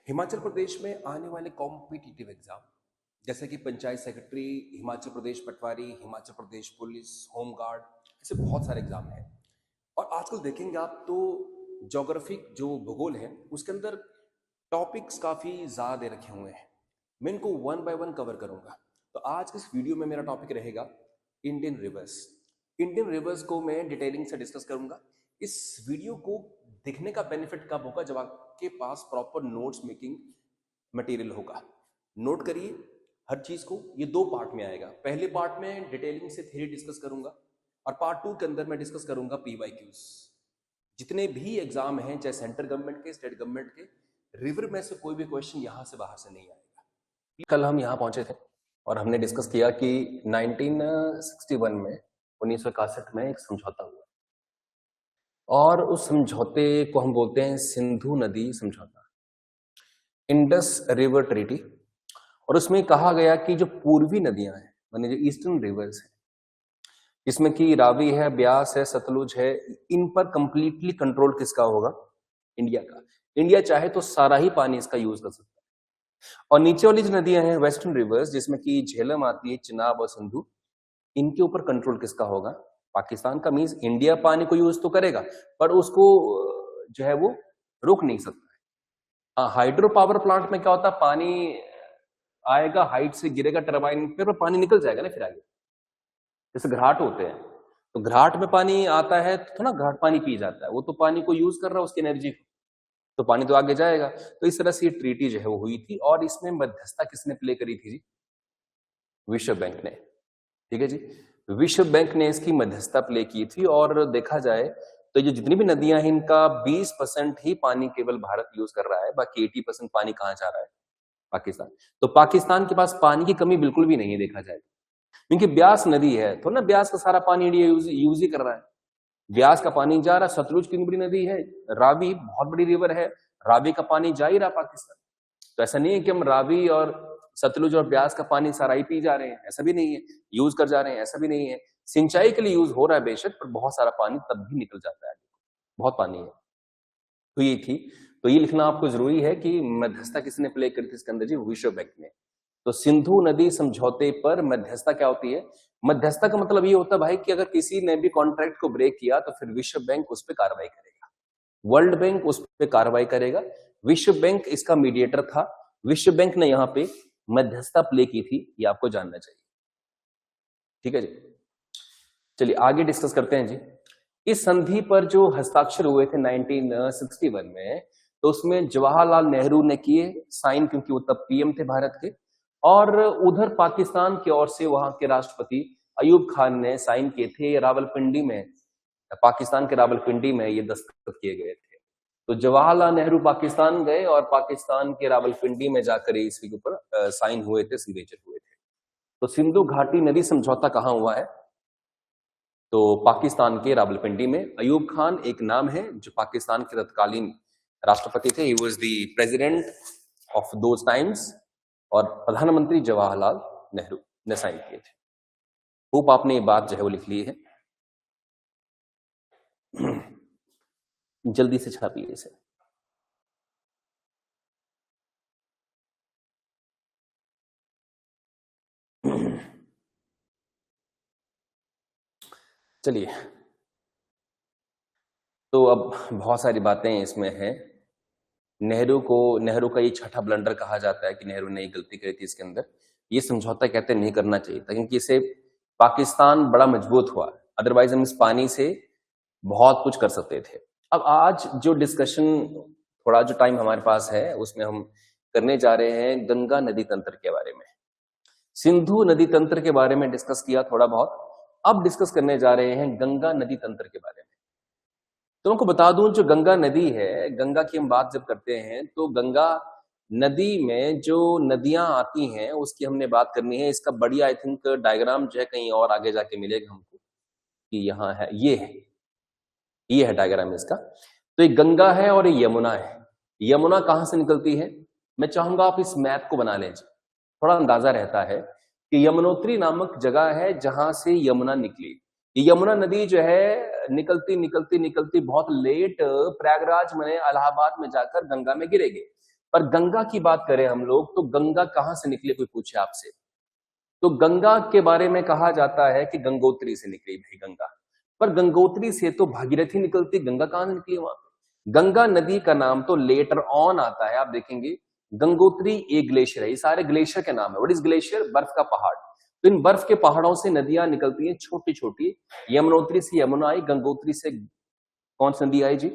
हिमाचल प्रदेश में आने वाले कॉम्पिटिटिव एग्जाम जैसे कि पंचायत सेक्रेटरी, हिमाचल प्रदेश पटवारी, Himachal Pradesh police, home guard, ऐसे बहुत सारे एग्जाम हैं। और आजकल देखेंगे आप तो ज्योग्राफिक जो भूगोल है उसके अंदर टॉपिक्स काफ़ी ज़्यादा दे रखे हुए हैं। मैं इनको वन बाय वन कवर करूंगा। तो आज के इस वीडियो में मेरा टॉपिक रहेगा इंडियन रिवर्स। इंडियन रिवर्स को मैं डिटेलिंग से डिस्कस करूंगा। इस वीडियो को देखने का बेनिफिट कब होगा, जब आपके पास प्रॉपर नोट्स मेकिंग मटेरियल होगा। नोट करिए हर चीज को। ये दो पार्ट में आएगा। पहले पार्ट में डिटेलिंग से थ्योरी डिस्कस करूंगा और पार्ट टू के अंदर मैं डिस्कस करूंगा पीवाईक्यूज। जितने भी एग्जाम हैं, चाहे सेंट्रल गवर्नमेंट के, स्टेट गवर्नमेंट के, रिवर में से कोई भी क्वेश्चन यहां से बाहर से नहीं आएगा। कल हम यहाँ पहुंचे थे और हमने डिस्कस किया कि 1961 में 1961 में एक समझौता हुआ और उस समझौते को हम बोलते हैं सिंधु नदी समझौता, इंडस रिवर ट्रीटी। और उसमें कहा गया कि जो पूर्वी नदियां हैं, माने जो ईस्टर्न रिवर्स हैं, इसमें कि रावी है, ब्यास है, सतलुज है, इन पर कंप्लीटली कंट्रोल किसका होगा? इंडिया का। इंडिया चाहे तो सारा ही पानी इसका यूज कर सकता है। और नीचे वाली जो नदियां हैं, वेस्टर्न रिवर्स, जिसमें कि झेलम आती है, चिनाब और सिंधु, इनके ऊपर कंट्रोल किसका होगा? पाकिस्तान का। मींस इंडिया पानी को यूज तो करेगा पर उसको जो है वो रोक नहीं सकता है। हाइड्रो पावर प्लांट में क्या होता है, पानी आएगा, हाइट से गिरेगा टरबाइन पे, पानी निकल जाएगा ना फिर आगे। जैसे घाट होते हैं तो घाट में पानी आता है तो ना घाट पानी पी जाता है, वो तो पानी को यूज कर रहा है उसकी एनर्जी को, तो पानी तो आगे जाएगा। तो इस तरह से ये ट्रीटी जो है वो हुई थी। और इसमें मध्यस्थता किसने प्ले करी थी जी? विश्व बैंक ने। ठीक है जी, विश्व बैंक ने इसकी मध्यस्थता प्ले की थी। और देखा जाए तो ये जितनी भी नदियां हैं, इनका 20% ही पानी केवल भारत यूज कर रहा है, बाकी 80% पानी कहां जा रहा है? पाकिस्तान। तो पाकिस्तान के पास पानी की कमी बिल्कुल भी नहीं है देखा जाए, क्योंकि ब्यास नदी है तो ना, ब्यास का सारा पानी इंडिया यूज ही कर रहा है। ब्यास का पानी जा रहा, सतलुज कितनी बड़ी नदी है, रावी बहुत बड़ी रिवर है, रावी का पानी जा ही रहा पाकिस्तान। तो ऐसा नहीं है कि हम रावी और सतलुज और ब्यास का पानी सारा ही पी जा रहे हैं, ऐसा भी नहीं है। यूज कर जा रहे हैं, ऐसा भी नहीं है। सिंचाई के लिए यूज हो रहा है बेशक, पर बहुत सारा पानी तब भी निकल जाता है, बहुत पानी है। तो ये थी। तो ये लिखना आपको जरूरी है कि मध्यस्थता किसने प्ले करी थी इसके अंदर जी? विश्व बैंक ने। तो सिंधु नदी समझौते पर मध्यस्थता क्या होती है? मध्यस्थता का मतलब ये होता है भाई कि अगर किसी ने भी कॉन्ट्रैक्ट को ब्रेक किया तो फिर विश्व बैंक उस पर कार्रवाई करेगा, वर्ल्ड बैंक उस पर कार्रवाई करेगा। विश्व बैंक इसका मीडिएटर था। विश्व बैंक ने यहाँ पे मध्यस्थता प्ले की थी, ये आपको जानना चाहिए। ठीक है जी, चलिए आगे डिस्कस करते हैं जी। इस संधि पर जो हस्ताक्षर हुए थे 1961 में, तो उसमें जवाहरलाल नेहरू ने किए साइन, क्योंकि वो तब पीएम थे भारत के। और उधर पाकिस्तान की ओर से वहां के राष्ट्रपति अयूब खान ने साइन किए थे रावलपिंडी में, पाकिस्तान के रावलपिंडी में ये दस्तखत किए गए थे। तो जवाहरलाल नेहरू पाकिस्तान गए और पाकिस्तान के रावलपिंडी में जाकर इसके ऊपर साइन हुए थे, सिग्नेचर हुए थे। तो सिंधु घाटी नदी समझौता कहां हुआ है? तो पाकिस्तान के रावलपिंडी में। अयूब खान एक नाम है जो पाकिस्तान के तत्कालीन राष्ट्रपति थे। He was the president of those times. और प्रधानमंत्री जवाहरलाल नेहरू ने साइन किए थे। होप आपने ये बात जो है वो लिख ली है। जल्दी से छापिए इसे। चलिए, तो अब बहुत सारी बातें इसमें हैं। नेहरू का ये छठा ब्लंडर कहा जाता है कि नेहरू ने गलती करी थी इसके अंदर। ये समझौता कहते नहीं करना चाहिए था, क्योंकि इससे पाकिस्तान बड़ा मजबूत हुआ, अदरवाइज हम इस पानी से बहुत कुछ कर सकते थे। अब आज जो डिस्कशन, थोड़ा जो टाइम हमारे पास है, उसमें हम करने जा रहे हैं गंगा नदी तंत्र के बारे में। सिंधु नदी तंत्र के बारे में डिस्कस किया थोड़ा बहुत, अब डिस्कस करने जा रहे हैं गंगा नदी तंत्र के बारे में। तो उनको बता दूं, जो गंगा नदी है, गंगा की हम बात जब करते हैं तो गंगा नदी में जो नदियां आती हैं उसकी हमने बात करनी है। इसका बढ़िया आई थिंक डायग्राम जो है कहीं और आगे जाके मिलेगा हमको, कि यहाँ है, ये है डायग्राम इसका। तो ये गंगा है और ये यमुना है। यमुना कहां से निकलती है? मैं चाहूंगा आप इस मैप को बना लें, थोड़ा अंदाजा रहता है कि यमुनोत्री नामक जगह है जहां से यमुना निकली। ये यमुना नदी जो है निकलती निकलती निकलती बहुत लेट प्रयागराज में, इलाहाबाद में जाकर गंगा में गिरेगी। पर गंगा की बात करें हम लोग, तो गंगा कहां से निकले, कोई पूछे आपसे, तो गंगा के बारे में कहा जाता है कि गंगोत्री से निकली भाई गंगा। पर गंगोत्री से तो भागीरथी निकलती, गंगा कहां से निकली वहां पे? गंगा नदी का नाम तो लेटर ऑन आता है, आप देखेंगे गंगोत्री एक ग्लेशियर है, ये सारे ग्लेशियर के नाम है। What is glacier? बर्फ का पहाड़। तो इन बर्फ के पहाड़ों से नदियां निकलती हैं छोटी छोटी। यमुनोत्री से यमुना आई, गंगोत्री से कौन सी नदी आई जी?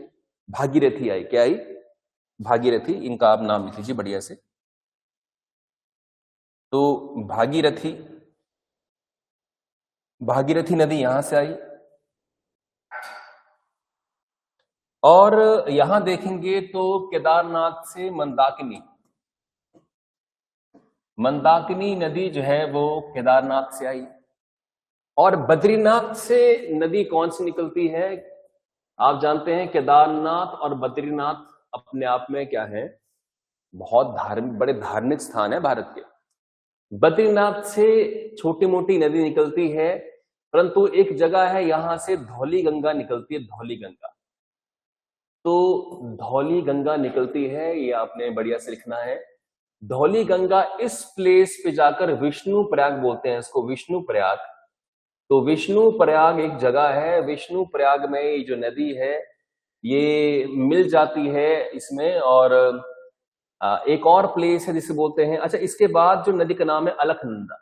भागीरथी आई। क्या आई? भागीरथी। इनका आप नाम लिख लीजिए बढ़िया से। तो भागीरथी, भागीरथी नदी यहां से आई। और यहां देखेंगे तो केदारनाथ से मंदाकिनी, मंदाकिनी नदी जो है वो केदारनाथ से आई। और बद्रीनाथ से नदी कौन सी निकलती है? आप जानते हैं केदारनाथ और बद्रीनाथ अपने आप में क्या है, बहुत धार्मिक, बड़े धार्मिक स्थान है भारत के। बद्रीनाथ से छोटी मोटी नदी निकलती है, परंतु एक जगह है यहां से धौली गंगा निकलती है, धौली गंगा। तो धौली गंगा निकलती है, ये आपने बढ़िया से लिखना है। धौली गंगा इस प्लेस पे जाकर विष्णु प्रयाग बोलते हैं इसको, विष्णु प्रयाग। तो विष्णु प्रयाग एक जगह है, विष्णु प्रयाग में ये जो नदी है ये मिल जाती है इसमें। और एक और प्लेस है जिसे बोलते हैं, अच्छा इसके बाद जो नदी का नाम है अलकनंदा।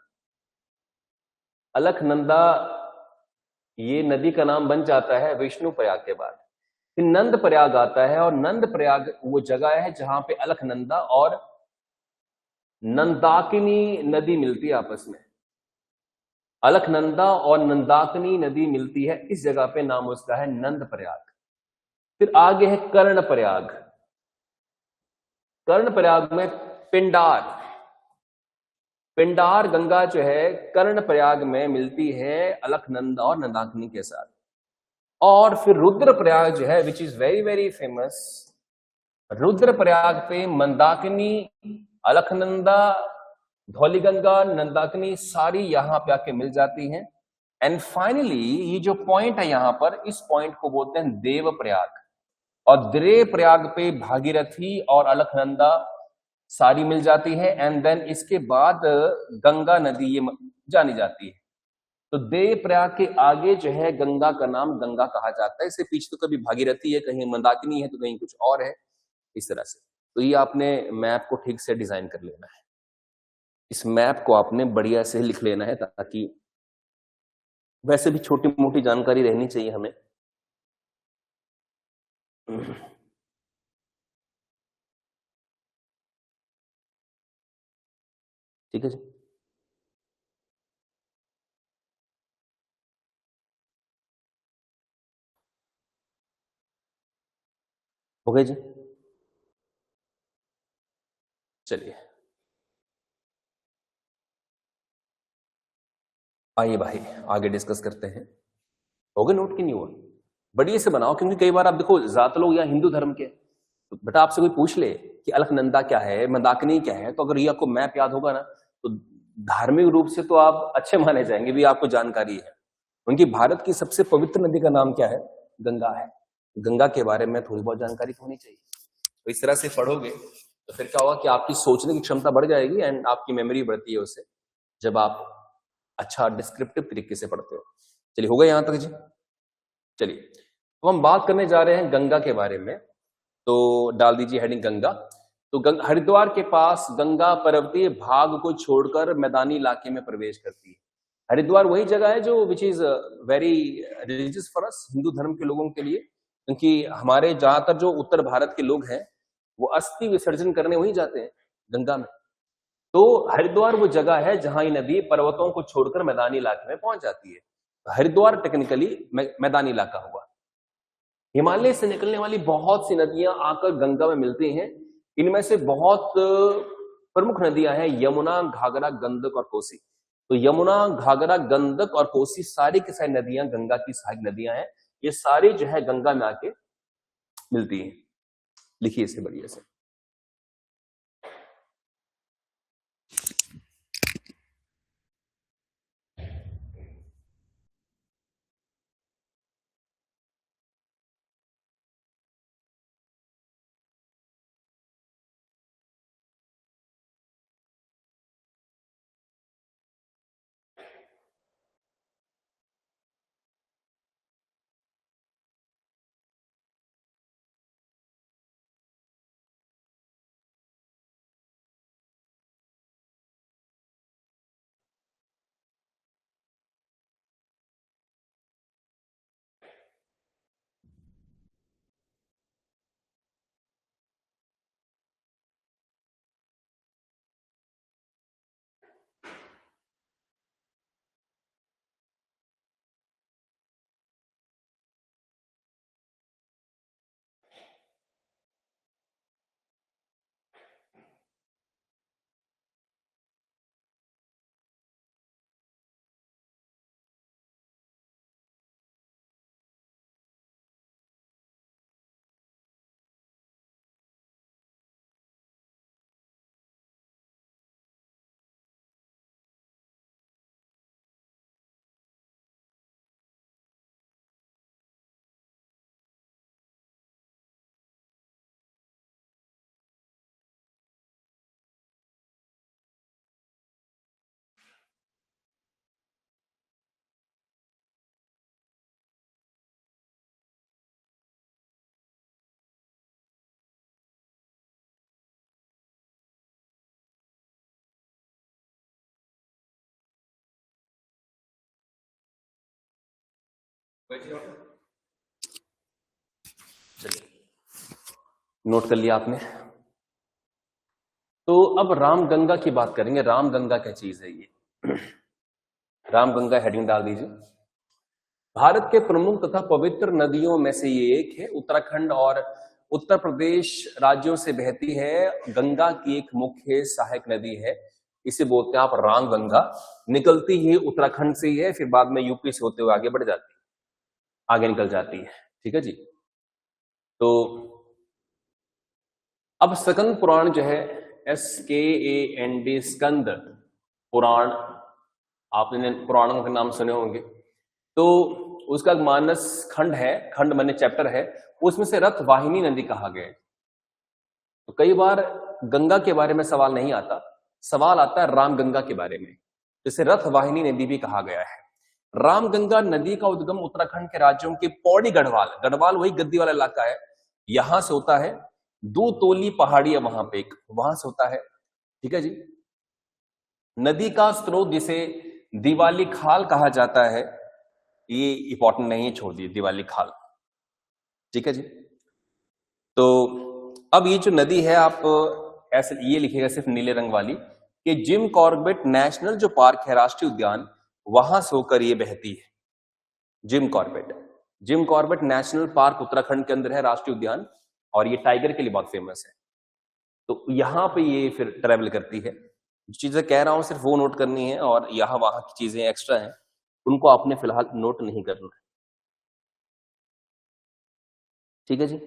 अलकनंदा ये नदी का नाम बन जाता है विष्णु प्रयाग के बाद। फिर नंद प्रयाग आता है, और नंद प्रयाग वो जगह है जहां पे अलकनंदा और नंदाकिनी नदी मिलती है आपस में। अलकनंदा और नंदाकिनी नदी मिलती है इस जगह पे, नाम उसका है नंद प्रयाग। फिर आगे है कर्ण प्रयाग। कर्ण प्रयाग में पिंडार, पिंडार गंगा जो है कर्ण प्रयाग में मिलती है अलकनंदा और नंदाकिनी के साथ। और फिर रुद्र प्रयाग जो है which is very very famous, Rudra Prayag पे मंदाकिनी, अलकनंदा, धौलीगंगा, नंदाकिनी सारी यहां पे आके मिल जाती हैं। एंड फाइनली ये जो पॉइंट है यहां पर, इस पॉइंट को बोलते हैं देव प्रयाग। और देव प्रयाग पे भागीरथी और अलकनंदा सारी मिल जाती है। एंड देन इसके बाद गंगा नदी ये जानी जाती है। तो देव प्रयाग के आगे जो है गंगा का नाम गंगा कहा जाता है। इससे पीछे तो कभी भागीरथी है, कहीं मंदाकिनी है, तो कहीं कुछ और है, इस तरह से। तो ये आपने मैप को ठीक से डिजाइन कर लेना है, इस मैप को आपने बढ़िया से लिख लेना है, ताकि वैसे भी छोटी मोटी जानकारी रहनी चाहिए हमें। ठीक है जी। हो गए जी। चलिए आइए भाई आगे डिस्कस करते हैं। हो गए नोट की नहीं हुआ? बढ़िया से बनाओ, क्योंकि कई बार आप देखो ज्यादा लोग यहाँ हिंदू धर्म के, तो बेटा आपसे कोई पूछ ले कि अलकनंदा क्या है, मंदाकिनी क्या है, तो अगर ये आपको मैप याद होगा ना, तो धार्मिक रूप से तो आप अच्छे माने जाएंगे, भी आपको जानकारी है। उनकी भारत की सबसे पवित्र नदी का नाम क्या है? गंगा है। गंगा के बारे में थोड़ी बहुत जानकारी तो होनी चाहिए। तो इस तरह से पढ़ोगे तो फिर क्या होगा कि आपकी सोचने की क्षमता बढ़ जाएगी, एंड आपकी मेमोरी बढ़ती है उससे, जब आप अच्छा डिस्क्रिप्टिव तरीके से पढ़ते हो। चलिए हो गए यहां तक जी। चलिए तो हम बात करने जा रहे हैं गंगा के बारे में। तो डाल दीजिए हेडिंग गंगा। तो हरिद्वार के पास गंगा पर्वतीय भाग को छोड़कर मैदानी इलाके में प्रवेश करती है। हरिद्वार वही जगह है जो which is very religious for us, Hindu धर्म के लोगों के लिए, क्योंकि हमारे ज्यादातर जो उत्तर भारत के लोग हैं वो अस्थि विसर्जन करने वही जाते हैं गंगा में। तो हरिद्वार वो जगह है जहां ये नदी पर्वतों को छोड़कर मैदानी इलाके में पहुंच जाती है। हरिद्वार टेक्निकली मैदानी इलाका हुआ। हिमालय से निकलने वाली बहुत सी नदियां आकर गंगा में मिलती हैं। इनमें से बहुत प्रमुख नदियां हैं यमुना, घाघरा, गंडक और कोसी। तो यमुना, घाघरा, गंडक और कोसी सारी की सारी नदियां गंगा की सहायक नदियां हैं। ये सारी जो है गंगा में आके मिलती हैं। लिखिए इसे बढ़िया से। चलिए, नोट कर लिया आपने। तो अब रामगंगा की बात करेंगे। रामगंगा क्या चीज है ये? रामगंगा हेडिंग डाल दीजिए। भारत के प्रमुख तथा पवित्र नदियों में से ये एक है। उत्तराखंड और उत्तर प्रदेश राज्यों से बहती है। गंगा की एक मुख्य सहायक नदी है। इसे बोलते हैं आप रामगंगा। निकलती ही उत्तराखंड से ही है, फिर बाद में यूपी से होते हुए आगे बढ़ जाती है, आगे निकल जाती है। ठीक है जी। तो अब स्कंद पुराण जो है, SKAND, स्कंद पुराण, आपने पुराणों के नाम सुने होंगे। तो उसका मानस खंड है, खंड माने चैप्टर है, उसमें से रथ वाहिनी नदी कहा गया है। तो कई बार गंगा के बारे में सवाल नहीं आता, सवाल आता है रामगंगा के बारे में, जिसे रथ वाहिनी नदी भी कहा गया है। रामगंगा नदी का उद्गम उत्तराखंड के राज्यों के पौड़ी गढ़वाल, गढ़वाल वही गद्दी वाला इलाका है, यहां से होता है। दो तोली पहाड़ी है वहां पे, एक वहां से होता है। ठीक है जी। नदी का स्रोत जिसे दिवाली खाल कहा जाता है, ये इंपॉर्टेंट नहीं है, छोड़ दिए दिवाली खाल। ठीक है जी। तो अब ये जो नदी है, आप ऐसे ये लिखिएगा सिर्फ नीले रंग वाली, कि जिम कॉर्बेट नेशनल जो पार्क है, राष्ट्रीय उद्यान, वहां से होकर ये बहती है। Jim Corbett national park Uttarakhand के अंदर है, राष्ट्रीय उद्यान, और ये टाइगर के लिए बहुत फेमस है। तो यहां पे ये फिर ट्रेवल करती है। जो चीजें कह रहा हूं सिर्फ वो नोट करनी है, और यहां वहां की चीजें एक्स्ट्रा हैं, उनको आपने फिलहाल नोट नहीं करना है। ठीक है जी।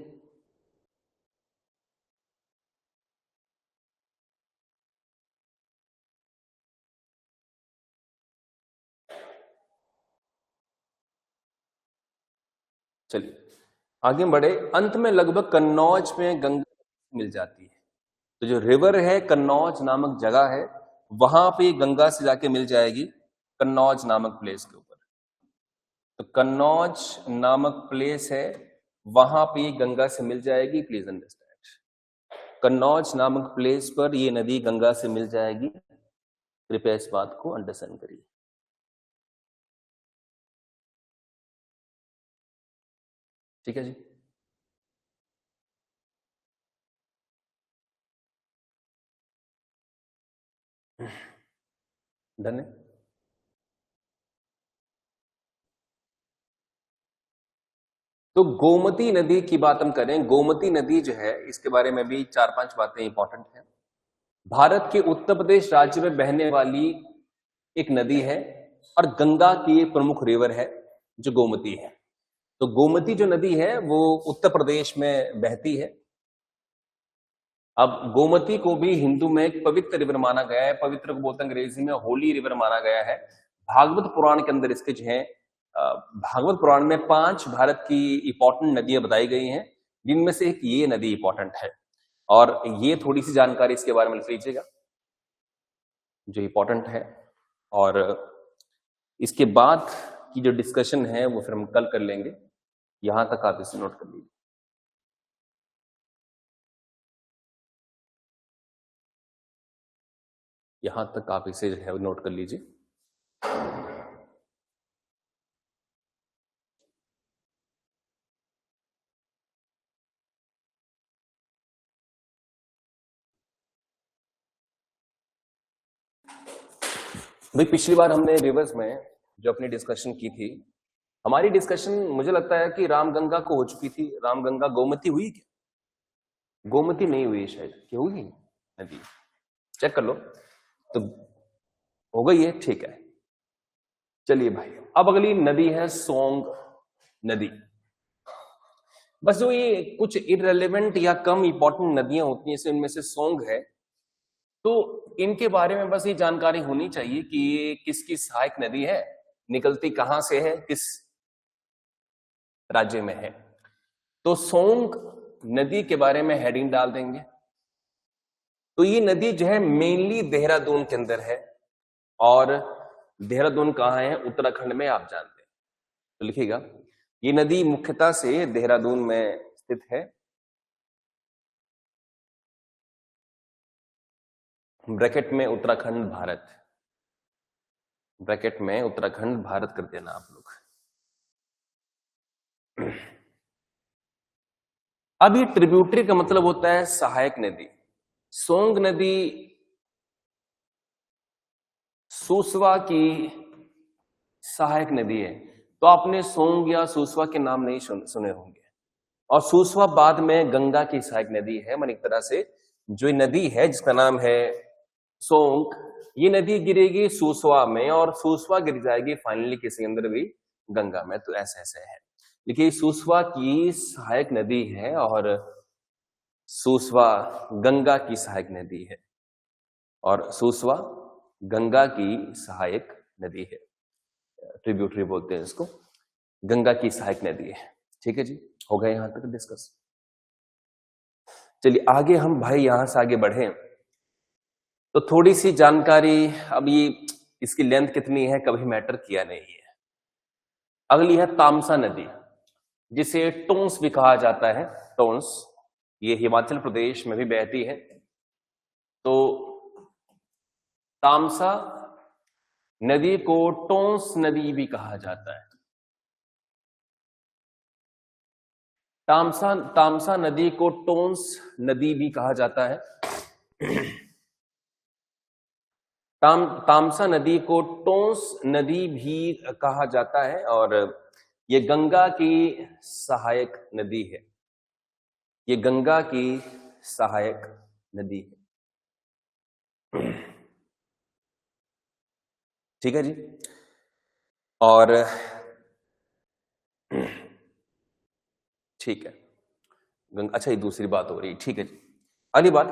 चलिए आगे बढ़े। अंत में लगभग कन्नौज में गंगा मिल जाती है। तो जो रिवर है, कन्नौज नामक जगह है, वहां पे गंगा से जाके मिल जाएगी, कन्नौज नामक प्लेस के ऊपर। तो कन्नौज नामक प्लेस है, वहां पे गंगा से मिल जाएगी। प्लीज अंडरस्टैंड, कन्नौज नामक प्लेस पर ये नदी गंगा से मिल जाएगी। कृपया इस बात को अंडरस्टैंड करिए। ठीक है जी। धन्य। तो गोमती नदी की बात हम करें। गोमती नदी जो है, इसके बारे में भी 4-5 बातें इंपॉर्टेंट हैं। भारत के उत्तर प्रदेश राज्य में बहने वाली एक नदी है, और गंगा की प्रमुख रिवर है जो गोमती है। तो गोमती जो नदी है वो उत्तर प्रदेश में बहती है। अब गोमती को भी हिंदू में एक पवित्र रिवर माना गया है। पवित्र को बोलते हैं अंग्रेजी में होली रिवर माना गया है। भागवत पुराण के अंदर इसके जो है, भागवत पुराण में 5 भारत की इंपॉर्टेंट नदियां बताई गई हैं, जिनमें से एक ये नदी इंपॉर्टेंट है। और ये थोड़ी सी जानकारी इसके बारे में लिख लीजिएगा जो इंपॉर्टेंट है। और इसके बाद की जो डिस्कशन है वो फिर हम कल कर लेंगे। यहां तक आप इसे नोट कर लीजिए। यहां तक आप इसे जो है नोट कर लीजिए। भाई पिछली बार हमने रिवर्स में जो अपनी डिस्कशन की थी, हमारी डिस्कशन मुझे लगता है कि रामगंगा को हो चुकी थी। रामगंगा गोमती हुई क्या? गोमती नहीं हुई शायद, क्या हुई नदी? चेक कर लो। तो हो गई है, ठीक है। चलिए भाई, अब अगली नदी है सोंग नदी। बस जो ये कुछ इररेलेवेंट या कम इंपॉर्टेंट नदियां होती हैं, इनमें से सोंग है। तो इनके बारे में बस ये जानकारी होनी चाहिए कि ये किसकी सहायक नदी है, निकलती कहां से है, किस राज्य में है। तो सोंग नदी के बारे में हेडिंग डाल देंगे। तो ये नदी जो है मेनली देहरादून के अंदर है, और देहरादून कहाँ है? उत्तराखंड में, आप जानते हैं। तो लिखिएगा, ये नदी मुख्यतः से देहरादून में स्थित है। ब्रैकेट में उत्तराखंड भारत, ब्रैकेट में उत्तराखंड भारत कर देना आप लोग। अब ये ट्रिब्यूटरी का मतलब होता है सहायक नदी। सोंग नदी सूसवा की सहायक नदी है। तो आपने सोंग या सूसवा के नाम नहीं सुने होंगे। और सूसवा बाद में गंगा की सहायक नदी है। मन एक तरह से जो नदी है जिसका नाम है सोंग, ये नदी गिरेगी सूसवा में और सूसवा गिर जाएगी फाइनली किसी अंदर भी गंगा में। तो ऐसे ऐसे है। देखिए सूसवा की सहायक नदी है और सूसवा गंगा की सहायक नदी है और सूसवा गंगा की सहायक नदी है। ट्रिब्यूटरी बोलते हैं इसको, गंगा की सहायक नदी है। ठीक है जी, हो गया यहां तक डिस्कस। चलिए आगे हम भाई यहां से आगे बढ़े तो थोड़ी सी जानकारी, अब ये इसकी लेंथ कितनी है कभी मैटर किया नहीं है। अगली है तामसा नदी, जिसे टोंस भी कहा जाता है। टोंस ये हिमाचल प्रदेश में भी बहती है। तो तामसा नदी को टोंस नदी भी कहा जाता है। तामसा नदी को टोंस नदी भी कहा जाता है। तामसा नदी को टोंस नदी भी कहा जाता है और ये गंगा की सहायक नदी है। ये गंगा की सहायक नदी है। ठीक है जी। और ठीक है अच्छा ये दूसरी बात हो रही है। ठीक है जी। अगली बात,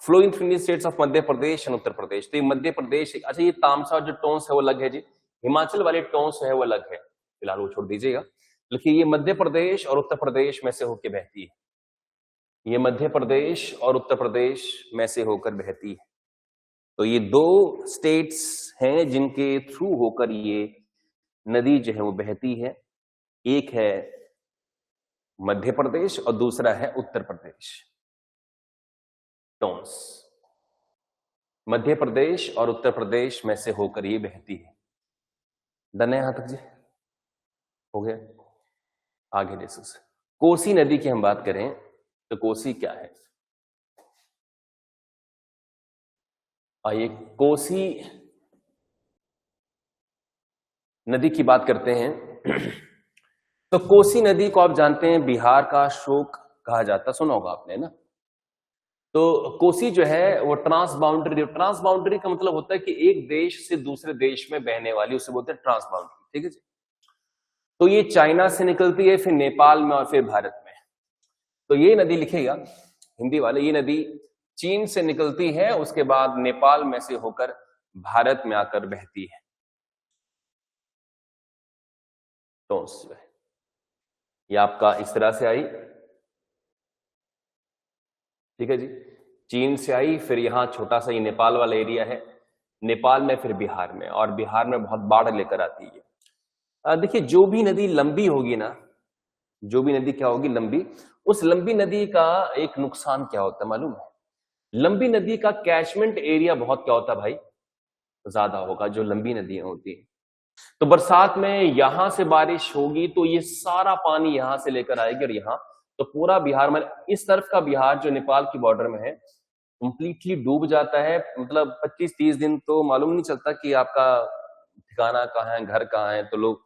flowing through the states of Madhya Pradesh and Uttar Pradesh. तो ये मध्य प्रदेश, अच्छा ये तामसा जो टोंस है वो अलग है जी, हिमाचल वाले टोंस है वो अलग है, फिलहाल वो छोड़ दीजिएगा। देखिए ये मध्य प्रदेश और उत्तर प्रदेश में से होकर बहती है। ये मध्य प्रदेश और उत्तर प्रदेश में से होकर बहती है। तो ये दो स्टेट्स हैं जिनके थ्रू होकर ये नदी जो है वो बहती है। एक है मध्य प्रदेश और दूसरा है उत्तर प्रदेश। टोंस मध्य प्रदेश और उत्तर प्रदेश में से होकर ये बहती है। डन है यहां तक जी? हो गया। आगे डिस्कस। कोसी नदी की हम बात करें तो कोसी क्या है? आइए कोसी नदी की बात करते हैं। तो कोसी नदी को आप जानते हैं बिहार का शोक कहा जाता, सुना होगा आपने ना। तो कोसी जो है वो ट्रांस बाउंड्री का मतलब होता है कि एक देश से दूसरे देश में बहने वाली, उसे बोलते हैं ट्रांस बाउंड्री। ठीक है जी। तो ये चाइना से निकलती है, फिर नेपाल में और फिर भारत में। तो ये नदी लिखेगा हिंदी वाले, ये नदी चीन से निकलती है, उसके बाद नेपाल में से होकर भारत में आकर बहती है। टोंस जो है ये आपका इस तरह से आई। ठीक है जी। चीन से आई, फिर यहाँ छोटा सा ये नेपाल वाला एरिया है, नेपाल में फिर बिहार में, और बिहार में बहुत बाढ़ लेकर आती है। देखिए जो भी नदी लंबी होगी ना, जो भी नदी क्या होगी लंबी, उस लंबी नदी का एक नुकसान क्या होता है मालूम है? लंबी नदी का कैचमेंट एरिया बहुत क्या होता है भाई, ज्यादा होगा जो लंबी नदियां होती है। तो बरसात में यहां से बारिश होगी तो ये सारा पानी यहां से लेकर आएगी और यहाँ तो पूरा बिहार में, इस तरफ का बिहार जो नेपाल की बॉर्डर में है कंप्लीटली डूब जाता है। मतलब 25-30 दिन तो मालूम नहीं चलता कि आपका ठिकाना कहाँ है, घर कहाँ है। तो लोग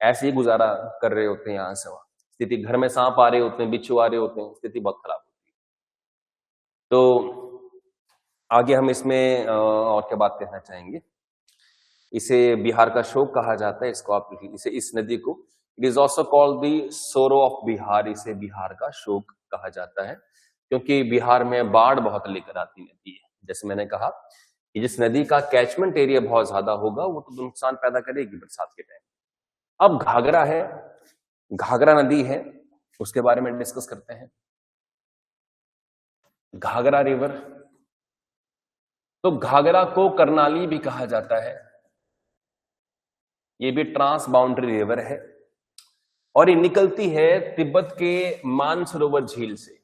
ऐसे ही गुजारा कर रहे होते हैं यहाँ से वहां। स्थिति, घर में सांप आ रहे होते हैं, बिच्छू आ रहे होते हैं, स्थिति बहुत खराब होती है। तो आगे हम इसमें और क्या बात कहना चाहेंगे, इसे बिहार का शोक कहा जाता है। इसको आप इसे, इस नदी को it is also called the सोरो ऑफ बिहार, इसे बिहार का शोक कहा जाता है क्योंकि बिहार में बाढ़ बहुत लेकर आती नदी है। जैसे मैंने कहा कि जिस नदी का कैचमेंट एरिया बहुत ज्यादा होगा वो तो नुकसान पैदा करेगी बरसात के टाइम। अब घाघरा है, घाघरा नदी है, उसके बारे में डिस्कस करते हैं। घाघरा रिवर, तो घाघरा को करनाली भी कहा जाता है। ये भी ट्रांस बाउंड्री रिवर है और ये निकलती है तिब्बत के मानसरोवर झील से।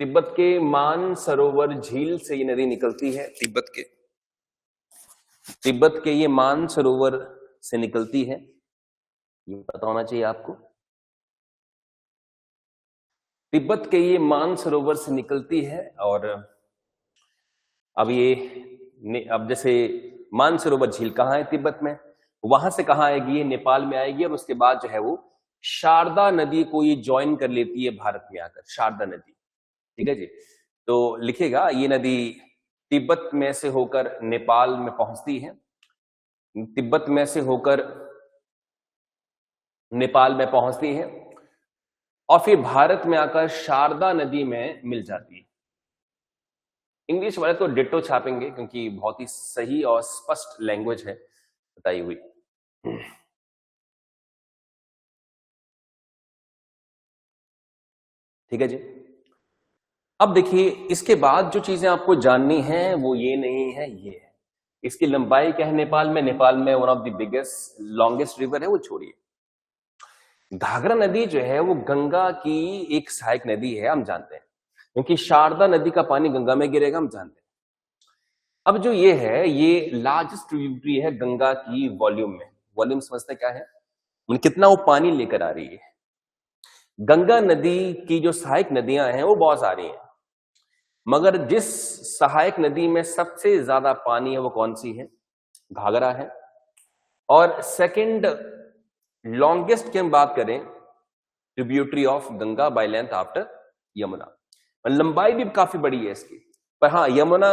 तिब्बत के मानसरोवर झील से ये नदी निकलती है। तिब्बत के ये मानसरोवर से निकलती है, ये पता होना चाहिए आपको। तिब्बत के ये मानसरोवर से निकलती है और अब जैसे मानसरोवर झील कहाँ है तिब्बत में, वहां से कहाँ आएगी, ये नेपाल में आएगी और उसके बाद जो है वो शारदा नदी को ये ज्वाइन कर लेती है भारत में आकर, शारदा नदी। ठीक है जी। तो लिखेगा ये नदी तिब्बत में से होकर नेपाल में पहुंचती है, तिब्बत में से होकर नेपाल में पहुंचती है और फिर भारत में आकर शारदा नदी में मिल जाती है। इंग्लिश वाले तो डिट्टो छापेंगे क्योंकि बहुत ही सही और स्पष्ट लैंग्वेज है बताई हुई। ठीक है जी। अब देखिए इसके बाद जो चीजें आपको जाननी है वो ये नहीं है, ये है इसकी लंबाई क्या है नेपाल में one of the biggest longest river है वो छोड़िए। घाघरा नदी जो है वो गंगा की एक सहायक नदी है, हम जानते हैं, क्योंकि शारदा नदी का पानी गंगा में गिरेगा, हम जानते हैं। अब जो ये है ये लार्जेस्ट ट्रिब्यूटरी है गंगा की वॉल्यूम में। वॉल्यूम समझते क्या है, कितना वो पानी लेकर आ रही है। गंगा नदी की जो सहायक नदियां हैं वो बहुत सारी हैं, मगर जिस सहायक नदी में सबसे ज्यादा पानी है वो कौन सी है, घाघरा है। और सेकंड लॉन्गेस्ट की हम बात करें tributary of Ganga by length after Yamuna, लंबाई भी काफी बड़ी है इसकी, पर हाँ यमुना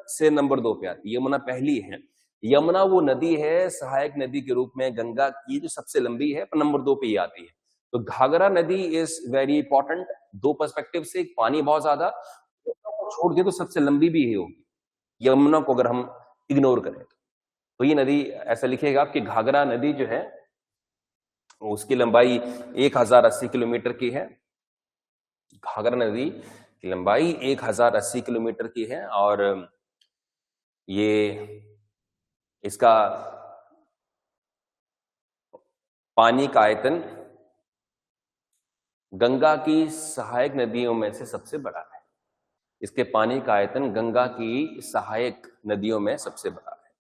से नंबर 2 पे आती है, यमुना पहली है। यमुना वो नदी है सहायक नदी के रूप में गंगा की जो सबसे लंबी है, पर नंबर 2 पे ही आती है। तो घाघरा नदी इज वेरी इंपॉर्टेंट दो पर्सपेक्टिव से, पानी बहुत ज्यादा, छोड़ दिए तो सबसे लंबी भी है होगी यमुना को अगर हम इग्नोर करें तो ये नदी ऐसा लिखेगा कि घाघरा नदी जो है उसकी लंबाई 1080 किलोमीटर की है। घाघरा नदी की लंबाई 1080 किलोमीटर की है और ये इसका पानी का आयतन गंगा की सहायक नदियों में से सबसे बड़ा है। इसके पानी का आयतन गंगा की सहायक नदियों में सबसे बड़ा है।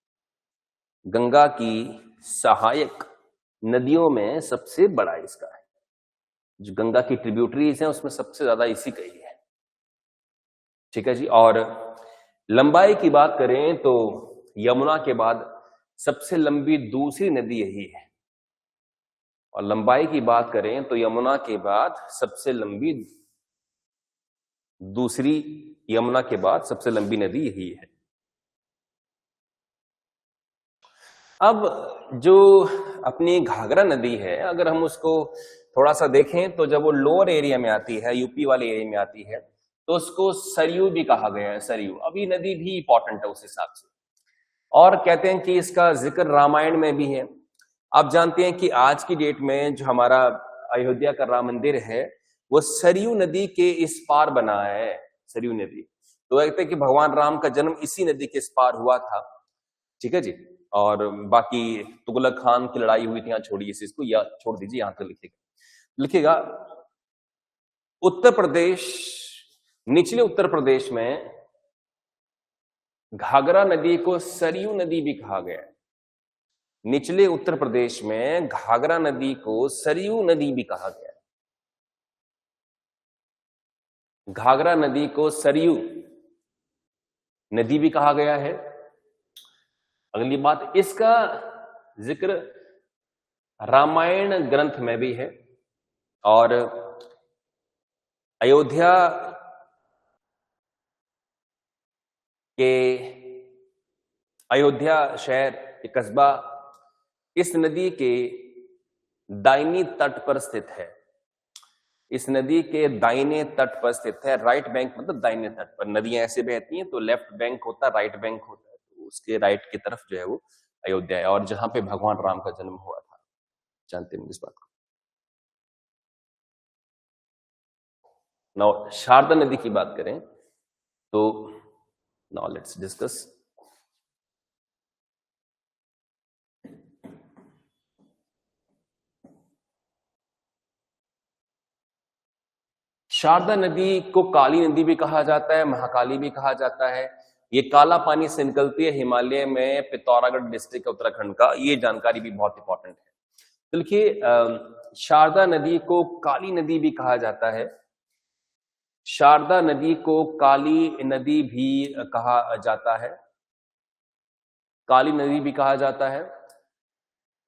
गंगा की सहायक नदियों में सबसे बड़ा इसका है, जो गंगा की ट्रिब्यूटरीज हैं उसमें सबसे ज्यादा इसी का ही है। ठीक है जी। और लंबाई की बात करें तो यमुना के बाद सबसे लंबी दूसरी नदी यही है, और लंबाई की बात करें तो यमुना के बाद सबसे लंबी दूसरी, यमुना के बाद सबसे लंबी नदी यही है। अब जो अपनी घाघरा नदी है अगर हम उसको थोड़ा सा देखें तो जब वो लोअर एरिया में आती है, यूपी वाले एरिया में आती है, तो उसको सरयू भी कहा गया है, सरयू। अब ये नदी भी इंपॉर्टेंट है उस हिसाब से, और कहते हैं कि इसका जिक्र रामायण में भी है। आप जानते हैं कि आज की डेट में जो हमारा अयोध्या का राम मंदिर है वो सरयू नदी के इस पार बना है, सरयू नदी। तो कहते हैं कि भगवान राम का जन्म इसी नदी के इस पार हुआ था। ठीक है जी। और बाकी तुगलक खान की लड़ाई हुई थी, यहाँ छोड़िए इस चीज को, या छोड़ दीजिए, यहां तक लिखेगा उत्तर प्रदेश, निचले उत्तर प्रदेश में घाघरा नदी को सरयू नदी भी कहा गया है। निचले उत्तर प्रदेश में घाघरा नदी को सरयू नदी भी कहा गया है। घाघरा नदी को सरयू नदी भी कहा गया है। अगली बात, इसका जिक्र रामायण ग्रंथ में भी है, और अयोध्या के अयोध्या शहर के कस्बा इस नदी के दाहिनी तट पर स्थित है। इस नदी के दाहिने तट पर स्थित है। राइट बैंक मतलब दाहिने तट पर, नदियां ऐसे बहती हैं तो लेफ्ट बैंक होता है, राइट बैंक होता है, तो उसके राइट की तरफ जो है वो अयोध्या है, और जहां पे भगवान राम का जन्म हुआ था। जानते हैं इस बात को। नाउ शारदा नदी की बात करें तो नाउ लेट्स डिस्कस। शारदा नदी को काली नदी भी कहा जाता है, महाकाली भी कहा जाता है। ये काला पानी से निकलती है हिमालय में, पिथौरागढ़ डिस्ट्रिक्ट उत्तराखंड का। ये जानकारी भी बहुत इंपॉर्टेंट है। तो देखिए शारदा नदी को काली नदी भी कहा जाता है, शारदा नदी को काली नदी भी कहा जाता है, काली नदी भी कहा जाता है,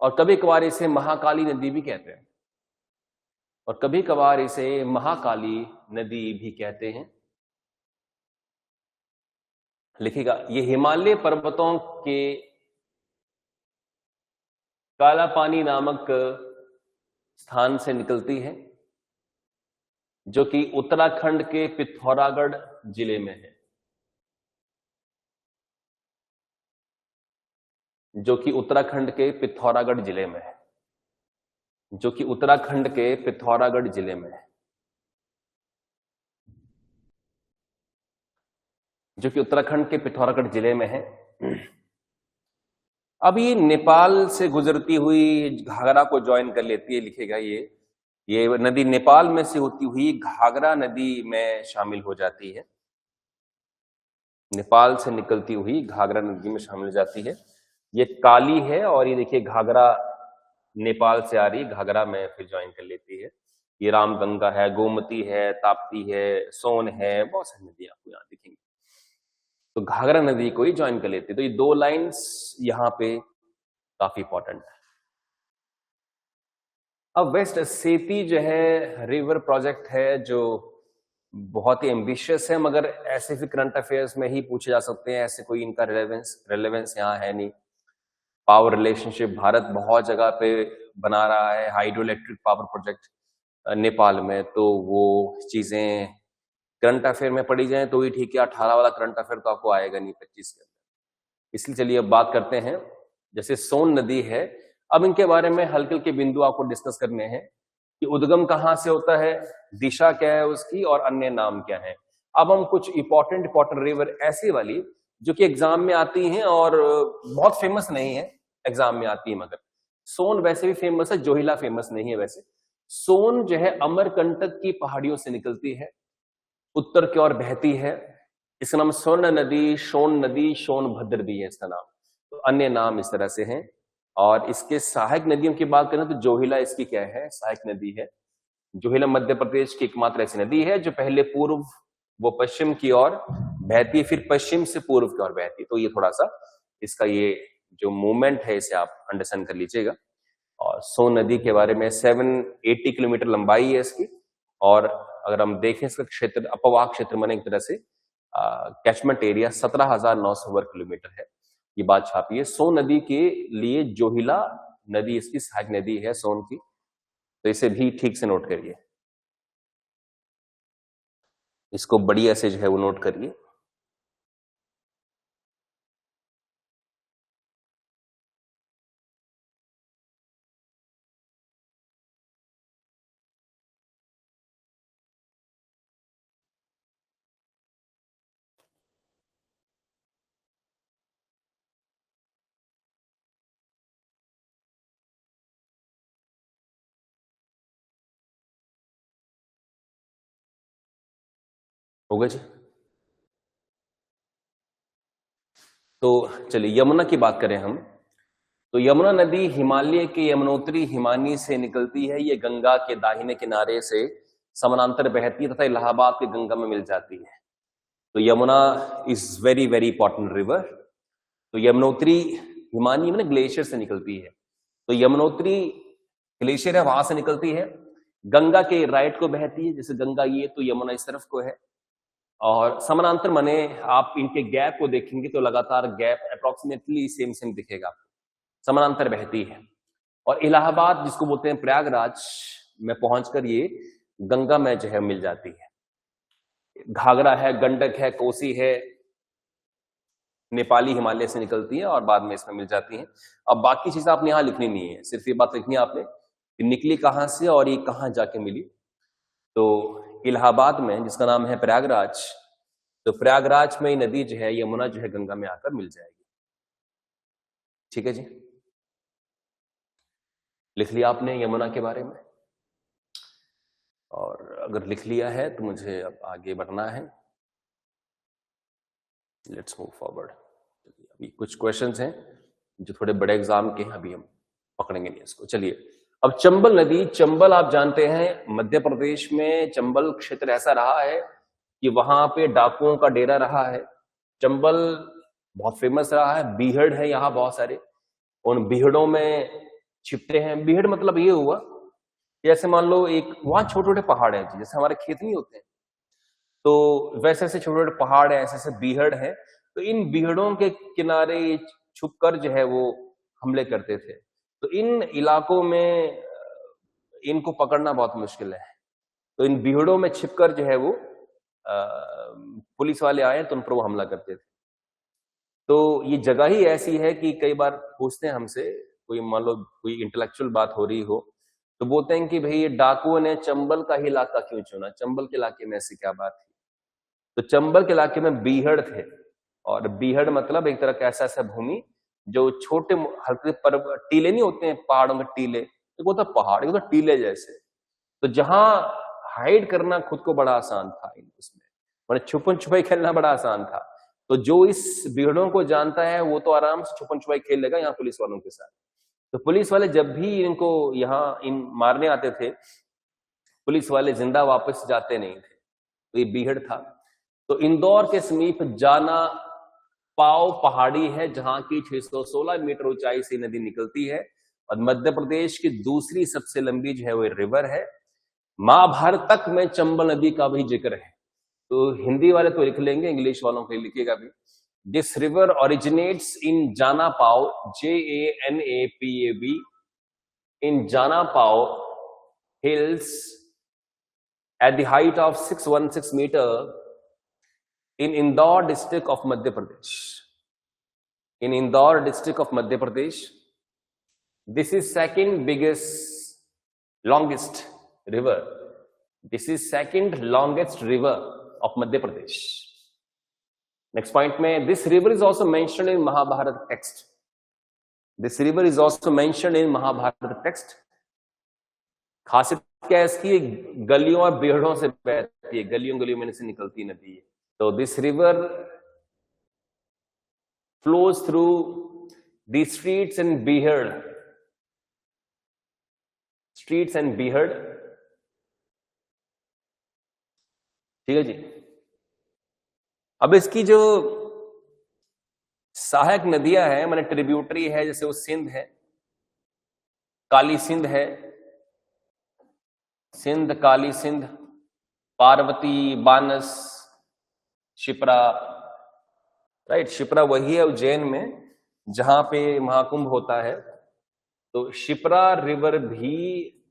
और कभी कभार इसे महाकाली नदी भी कहते हैं, और कभी कभार इसे महाकाली नदी भी कहते हैं। लिखिएगा, ये हिमालय पर्वतों के काला पानी नामक स्थान से निकलती है, जो कि उत्तराखंड के पिथौरागढ़ जिले में है, जो कि उत्तराखंड के पिथौरागढ़ जिले में है, जो कि उत्तराखंड के पिथौरागढ़ जिले में है, जो कि उत्तराखंड के पिथौरागढ़ जिले में है। अब ये नेपाल से गुजरती हुई घाघरा को ज्वाइन कर लेती है। लिखेगा, ये नदी नेपाल में से होती हुई घाघरा नदी में शामिल हो जाती है, नेपाल से निकलती हुई घाघरा नदी में शामिल हो जाती है। ये काली है, और ये देखिए घाघरा नेपाल से आ रही, घाघरा में फिर ज्वाइन कर लेती है। ये रामगंगा है, गोमती है, ताप्ती है, सोन है, बहुत सारी नदी आपको यहाँ दिखेंगी। तो घाघरा नदी को ही ज्वाइन कर लेती है। तो ये दो लाइंस यहाँ पे काफी इंपॉर्टेंट है। अब वेस्ट सेती जो है रिवर प्रोजेक्ट है, जो बहुत ही एम्बिशियस है, मगर ऐसे भी करंट अफेयर्स में ही पूछे जा सकते हैं, ऐसे कोई इनका रेलेवेंस यहाँ है नहीं। पावर रिलेशनशिप भारत बहुत जगह पे बना रहा है, hydro electric power project Nepal में, तो वो चीजें करंट अफेयर में पढ़ी जाए तो ही ठीक है। 18 वाला करंट अफेयर तो आपको आएगा नहीं 25 के अंदर। इसलिए चलिए अब बात करते हैं, जैसे सोन नदी है, अब इनके बारे में हल्के हल्के बिंदु आपको डिस्कस करने हैं कि उद्गम कहाँ से होता है, दिशा क्या है उसकी, और अन्य नाम क्या है। अब हम कुछ इंपॉर्टेंट रिवर ऐसी वाली जो कि एग्जाम में आती हैं और बहुत फेमस नहीं है, एग्जाम में आती है, मगर सोन वैसे भी फेमस है, जोहिला फेमस नहीं है। वैसे सोन जो है अमरकंटक की पहाड़ियों से निकलती है, उत्तर की ओर बहती है। इसका नाम स्वर्ण नदी, सोनभद्र भी है इसका नाम, तो अन्य नाम इस तरह से हैं। और इसके सहायक नदियों की बात करें तो जोहिला इसकी क्या है, सहायक नदी है। जोहिला मध्य प्रदेश की एकमात्र ऐसी नदी है जो पहले पूर्व वो पश्चिम की ओर बहती है, फिर पश्चिम से पूर्व की ओर बहती है। तो ये थोड़ा सा इसका ये जो मूवमेंट है इसे आप अंडरस्टैंड कर लीजिएगा। और सोन नदी के बारे में 780 किलोमीटर लंबाई है इसकी, और अगर हम देखें इसका क्षेत्र, अपवाह क्षेत्र माने एक तरह से कैचमेंट एरिया 17,900 वर्ग किलोमीटर है। ये बात छापी है। सोन नदी के लिए जोहिला नदी इसकी सहायक नदी है सोन की, तो इसे भी ठीक से नोट करिए, इसको बढ़िया से जो है वो नोट करिए। होगा जी। तो चलिए यमुना की बात करें हम, तो यमुना नदी हिमालय के यमुनोत्री हिमानी से निकलती है। ये गंगा के दाहिने किनारे से समानांतर बहती है तथा इलाहाबाद के गंगा में मिल जाती है। तो Yamuna is very very important river. तो यमुनोत्री हिमानी में ग्लेशियर से निकलती है, तो यमुनोत्री ग्लेशियर है वहां से निकलती है, गंगा के राइट को बहती है, जैसे गंगा ये, तो यमुना इस तरफ को है। और समानांतर माने आप इनके गैप को देखेंगे तो लगातार गैप अप्रोक्सीमेटली सेम सेम दिखेगा, समानांतर बहती है। और इलाहाबाद जिसको बोलते हैं प्रयागराज में पहुंचकर ये गंगा में जो है मिल जाती है। घाघरा है, गंडक है, कोसी है, नेपाली हिमालय से निकलती है और बाद में इसमें मिल जाती है। अब बाकी चीजें आपने यहां लिखनी नहीं है, सिर्फ ये बात लिखनी है आपने कि निकली कहां से और ये कहां जाके मिली। तो इलाहाबाद में जिसका नाम है प्रयागराज, तो प्रयागराज में नदी जो है यमुना जो है गंगा में आकर मिल जाएगी। ठीक है जी, लिख लिया आपने यमुना के बारे में? और अगर लिख लिया है तो मुझे अब आगे बढ़ना है। Let's move forward. अभी कुछ क्वेश्चंस हैं जो थोड़े बड़े एग्जाम के हैं, अभी हम पकड़ेंगे नहीं इसको। चलिए, अब चंबल नदी, चंबल आप जानते हैं मध्य प्रदेश में चंबल क्षेत्र ऐसा रहा है कि वहां पे डाकुओं का डेरा रहा है। चंबल बहुत फेमस रहा है, बीहड़ है यहाँ बहुत सारे, उन बीहड़ों में छिपते हैं। बीहड़ मतलब ये हुआ कि जैसे मान लो एक वहां छोटे छोटे पहाड़ हैं, जैसे हमारे खेत नहीं होते हैं, तो वैसे ऐसे छोटे छोटे पहाड़ है, ऐसे ऐसे बीहड़ है, तो इन बीहड़ों के किनारे छुपकर जो है वो हमले करते थे। तो इन इलाकों में इनको पकड़ना बहुत मुश्किल है, तो इन बीहड़ों में छिपकर जो है वो पुलिस वाले आए तो उन पर वो हमला करते थे। तो ये जगह ही ऐसी है कि कई बार पूछते हैं हमसे, कोई मान लो कोई इंटेलेक्चुअल बात हो रही हो, तो बोलते हैं कि भाई ये डाकुओं ने चंबल का ही इलाका क्यों चुना, चंबल के इलाके में ऐसी क्या बात थी। तो चंबल के इलाके में बीहड़ थे, और बीहड़ मतलब एक तरह का ऐसा ऐसा भूमि जो छोटे हल्के पर्वत टीले नहीं होते हैं पहाड़ों में, टीले एक होता पहाड़, एक होता टीले जैसे, तो जहां हाइड करना खुद को बड़ा आसान था उसमें, मतलब छुपन छुपाई खेलना बड़ा आसान था। तो जो इस बीहड़ों को जानता है वो तो आराम से छुपन छुपाई खेल लेगा यहाँ पुलिस वालों के साथ। तो पुलिस वाले जब भी इनको यहाँ इन मारने आते थे, पुलिस वाले जिंदा वापस जाते नहीं थे। तो ये बीहड़ था। तो इंदौर के समीप जाना पाव पहाड़ी है जहां की 616 मीटर ऊंचाई से नदी निकलती है, और मध्य प्रदेश की दूसरी सबसे लंबी जो है वो रिवर है। महाभारत तक में चंबल नदी का भी जिक्र है, तो हिंदी वाले तो लिख लेंगे, इंग्लिश वालों के लिखिएगा भी। दिस रिवर ओरिजिनेट्स इन जाना पाव, JANAPAV, इन जाना पाव hills at the height of 616 meter in Indore district of Madhya Pradesh. In Indore district of Madhya Pradesh, this is second biggest, longest river. This is second longest river of Madhya Pradesh. Next point में, this river is also mentioned in Mahabharata text. This river is also mentioned in Mahabharata text. खासियत क्या है इसकी, गलियों और बेहड़ों से बहती है, गलियों गलियों में से निकलती नदी है। तो this river flows through the streets and beehad, streets and beehad, ठीक है जी। अब इसकी जो सहायक नदियां हैं, माने ट्रिब्यूटरी है, जैसे वो सिंध है, काली सिंध है, सिंध, काली सिंध, पार्वती, बानस, शिप्रा, राइट। शिप्रा वही है उज्जैन में जहां पे महाकुंभ होता है। तो शिप्रा रिवर भी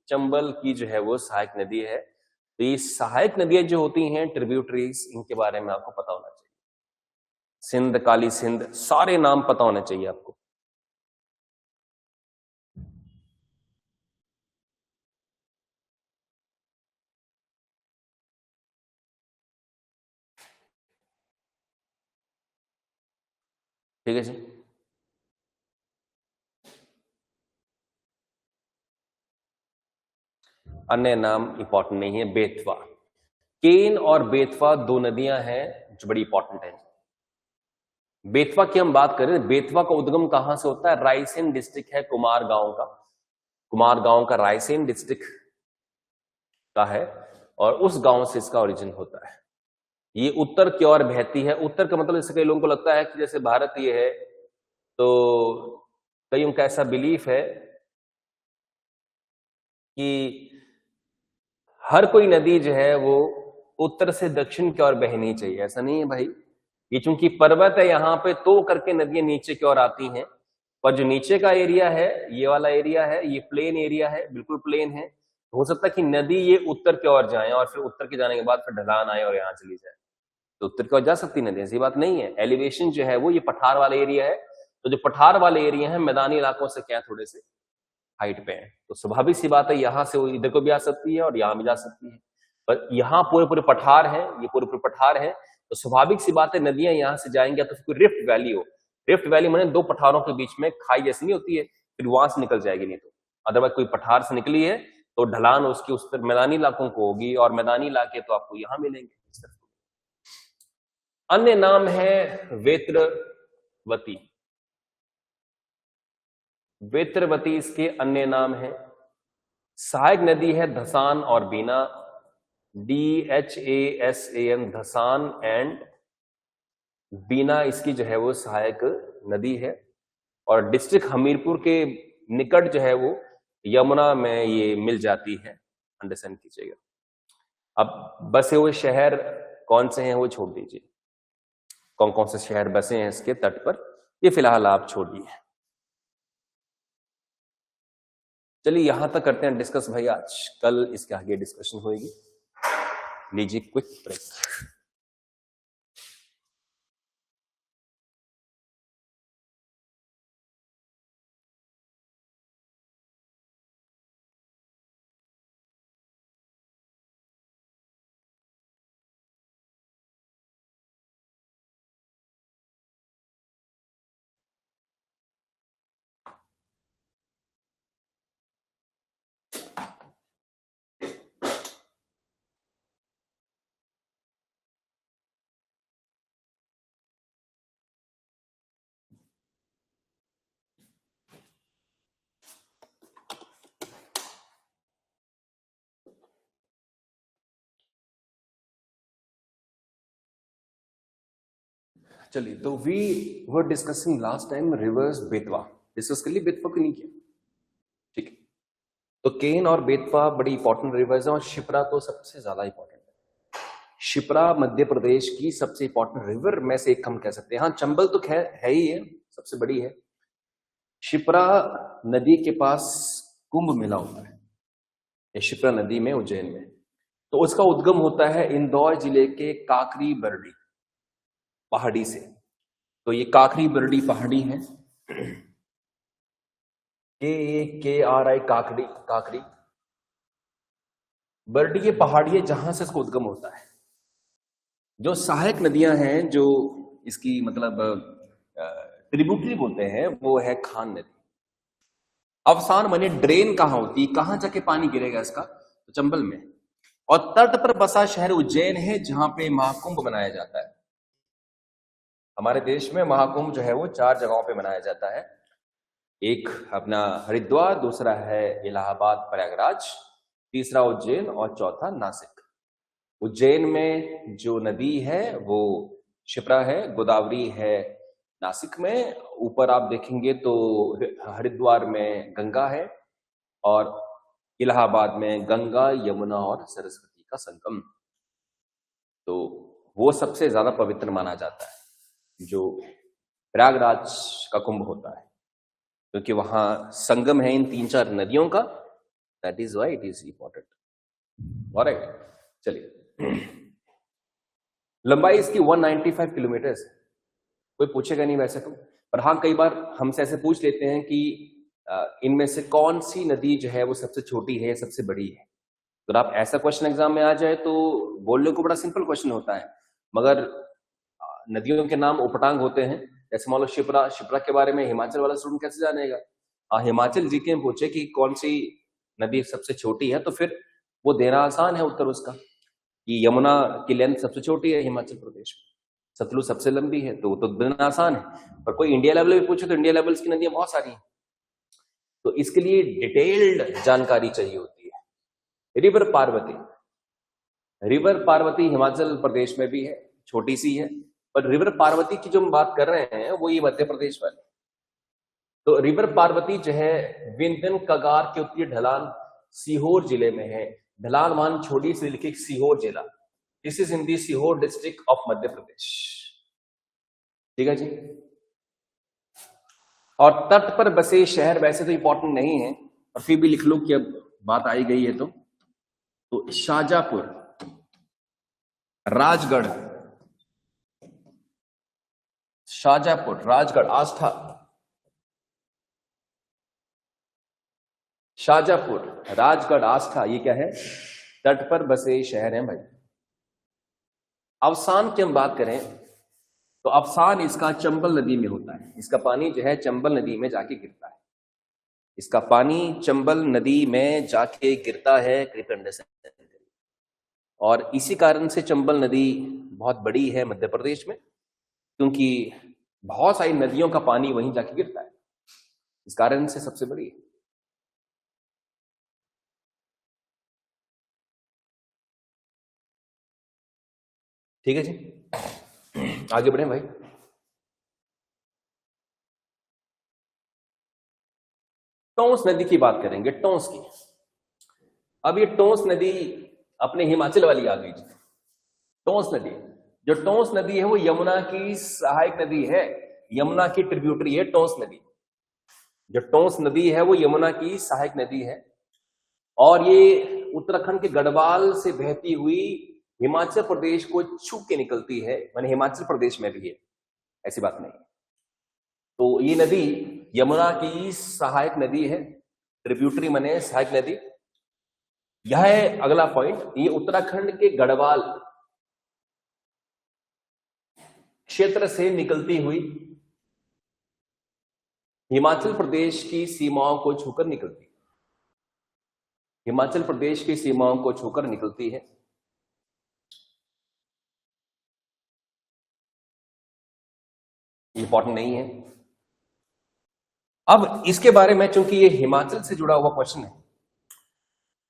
चंबल की जो है वो सहायक नदी है। तो ये सहायक नदियां जो होती हैं, ट्रिब्यूटरीज, इनके बारे में आपको पता होना चाहिए। सिंध, काली सिंध, सारे नाम पता होने चाहिए आपको। ठीक है जी। अन्य नाम इंपॉर्टेंट नहीं है। बेतवा, केन और बेतवा दो नदियां हैं जो बड़ी इंपॉर्टेंट है। बेतवा की हम बात करें, बेतवा का उद्गम कहां से होता है? रायसेन डिस्ट्रिक्ट है, कुमार गांव का, कुमार गांव का रायसेन डिस्ट्रिक्ट का है, और उस गांव से इसका ओरिजिन होता है। ये उत्तर की ओर बहती है। उत्तर का मतलब जैसे कई लोगों को लगता है कि जैसे भारत ये है, तो कईयों का ऐसा बिलीफ है कि हर कोई नदी जो है वो उत्तर से दक्षिण की ओर बहनी चाहिए। ऐसा नहीं है भाई, ये चूंकि पर्वत है यहाँ पे तो करके नदियां नीचे की ओर आती हैं, पर जो नीचे का एरिया है, ये वाला एरिया है, ये प्लेन एरिया है, बिल्कुल प्लेन है। हो सकता है कि नदी ये उत्तर की ओर जाए और फिर उत्तर के जाने के बाद फिर ढलान आए और यहाँ चली जाए, तो उत्तर की ओर जा सकती नदी, ऐसी बात नहीं है। एलिवेशन जो है वो ये पठार वाला एरिया है, तो जो पठार वाले एरिया है मैदानी इलाकों से क्या थोड़े से हाइट पे है, तो स्वाभाविक सी बात है यहाँ से वो इधर को भी आ सकती है और यहाँ भी जा सकती है। पर यहाँ पूरे पूरे पठार है, ये पूरे पूरे पठार है, तो स्वाभाविक सी बात है नदियां यहाँ से जाएंगी, तो कोई रिफ्ट वैली हो। रिफ्ट वैली माने दो पठारों के बीच में खाई जैसी नहीं होती है, फिर वहां से निकल जाएगी, नहीं तो अदरवाइज कोई पठार से निकली है तो ढलान उसकी उस पर मैदानी इलाकों को होगी, और मैदानी इलाके तो आपको यहाँ मिलेंगे। अन्य नाम है वेत्रवती। वेत्रवती इसके अन्य नाम है। सहायक नदी है धसान और बीना, DHASAN, धसान एंड बीना इसकी जो है वो सहायक नदी है। और डिस्ट्रिक्ट हमीरपुर के निकट जो है वो यमुना में ये मिल जाती है, अंडरस्टैंड कीजिएगा। अब बसे हुए शहर कौन से हैं वो छोड़ दीजिए, कौन कौन से शहर बसे हैं इसके तट पर, ये फिलहाल आप छोड़िए। चलिए यहां तक करते हैं डिस्कस भाई आज, कल इसके आगे डिस्कशन होगी। लीजिए क्विक ब्रेक। चलिए, तो we were discussing last time rivers Betwa, discuss कर ली, बेतवा को नहीं किया, ठीक है। तो केन और बेतवा बड़ी इंपॉर्टेंट रिवर्स हैं और शिप्रा तो सबसे ज्यादा इंपॉर्टेंट है। शिप्रा मध्य प्रदेश की सबसे इंपॉर्टेंट रिवर में से एक हम कह सकते हैं। हाँ, चंबल तो खैर है ही है, सबसे बड़ी है। शिप्रा नदी के पास कुंभ मेला होता है, ये शिप्रा नदी में, उज्जैन में। तो उसका उद्गम होता है इंदौर जिले के काकरी बरडी पहाड़ी से। तो ये काकरी बरडी पहाड़ी है, KAKRI, काकरी, काकरी बरडी ये पहाड़ी है जहां से इसका उद्गम होता है। जो सहायक नदियां हैं जो इसकी मतलब ट्रिब्यूटरी बोलते हैं, वो है खान नदी। अवसान माने ड्रेन कहां होती है, कहां जाके पानी गिरेगा इसका, तो चंबल में। और तट पर बसा शहर उज्जैन है जहां पे महाकुंभ मनाया जाता है। हमारे देश में महाकुंभ जो है वो 4 जगहों पे मनाया जाता है। एक अपना हरिद्वार, दूसरा है इलाहाबाद प्रयागराज, तीसरा उज्जैन और चौथा नासिक। उज्जैन में जो नदी है वो शिप्रा है, गोदावरी है नासिक में, ऊपर आप देखेंगे तो हरिद्वार में गंगा है, और इलाहाबाद में गंगा, यमुना और सरस्वती का संगम। तो वो सबसे ज्यादा पवित्र माना जाता है जो प्रयागराज का कुंभ होता है, क्योंकि वहां संगम है इन 3-4 नदियों का। That is why it is important. Alright, चलिए। लंबाई इसकी 195 किलोमीटर है। कोई पूछेगा नहीं वैसे तो, पर हाँ कई बार हमसे ऐसे पूछ लेते हैं कि इनमें से कौन सी नदी जो है वो सबसे छोटी है, सबसे बड़ी है। तो आप ऐसा क्वेश्चन एग्जाम में आ जाए तो बोलने को बड़ा सिंपल क्वेश्चन होता है, मगर नदियों के नाम उपटांग होते हैं। जैसे मान लो शिप्रा, शिप्रा के बारे में हिमाचल वाला स्टूडेंट कैसे जानेगा। हाँ, हिमाचल जीके में पूछे कि कौन सी नदी सबसे छोटी है, तो फिर वो देना आसान है उत्तर उसका, कि यमुना की लेंथ सबसे छोटी है हिमाचल प्रदेश में, सतलुज सबसे लंबी है, तो वो तो देना आसान है। पर कोई इंडिया लेवल पे पूछे तो इंडिया लेवल की नदियां बहुत सारी हैं, तो इसके लिए डिटेल्ड जानकारी चाहिए होती है। रिवर पार्वती, रिवर पार्वती हिमाचल प्रदेश में भी है, छोटी सी है, पर रिवर पार्वती की जो हम बात कर रहे हैं वो ये मध्य प्रदेश वाली। तो रिवर पार्वती जो है विंध्यन कगार के उत्तरी ढलान सीहोर जिले में है। ढलान मान छोटी सी लिखी सीहोर जिला, this is in the Sehore district of Madhya Pradesh, ठीक है जी। और तट पर बसे शहर वैसे तो इंपॉर्टेंट नहीं है, और फिर भी लिख लो कि अब बात आई गई है तो शाजापुर, राजगढ़, शाजापुर, राजगढ़, आस्था, शाजापुर, राजगढ़, आस्था, ये क्या है, तट पर बसे शहर हैं भाई। अवसान की हम बात करें तो अवसान इसका चंबल नदी में होता है। इसका पानी जो है चंबल नदी में जाके गिरता है, इसका पानी चंबल नदी में जाके गिरता है, कृपया अंडरस्टैंड करिए। और इसी कारण से चंबल नदी बहुत बड़ी है मध्य प्रदेश में, क्योंकि बहुत सारी नदियों का पानी वहीं जाके गिरता है, इस कारण से सबसे बड़ी है। ठीक है जी, आगे बढ़े भाई। टोंस नदी की बात करेंगे, टोंस की। अब ये टोंस नदी अपने हिमाचल वाली आ गई जी। टोंस नदी, जो टोंस नदी है वो यमुना की सहायक नदी है, यमुना की ट्रिब्यूटरी है टोंस नदी। जो टोंस नदी है वो यमुना की सहायक नदी है और ये उत्तराखंड के गढ़वाल से बहती हुई हिमाचल प्रदेश को छू के निकलती है, माने हिमाचल प्रदेश में भी है, ऐसी बात नहीं। तो ये नदी यमुना की सहायक नदी है, ट्रिब्यूटरी माने सहायक नदी। यह है अगला पॉइंट, ये उत्तराखंड के गढ़वाल क्षेत्र से निकलती हुई हिमाचल प्रदेश की सीमाओं को छूकर निकलती है, हिमाचल प्रदेश की सीमाओं को छूकर निकलती है। इंपॉर्टेंट नहीं है। अब इसके बारे में, चूंकि ये हिमाचल से जुड़ा हुआ क्वेश्चन है,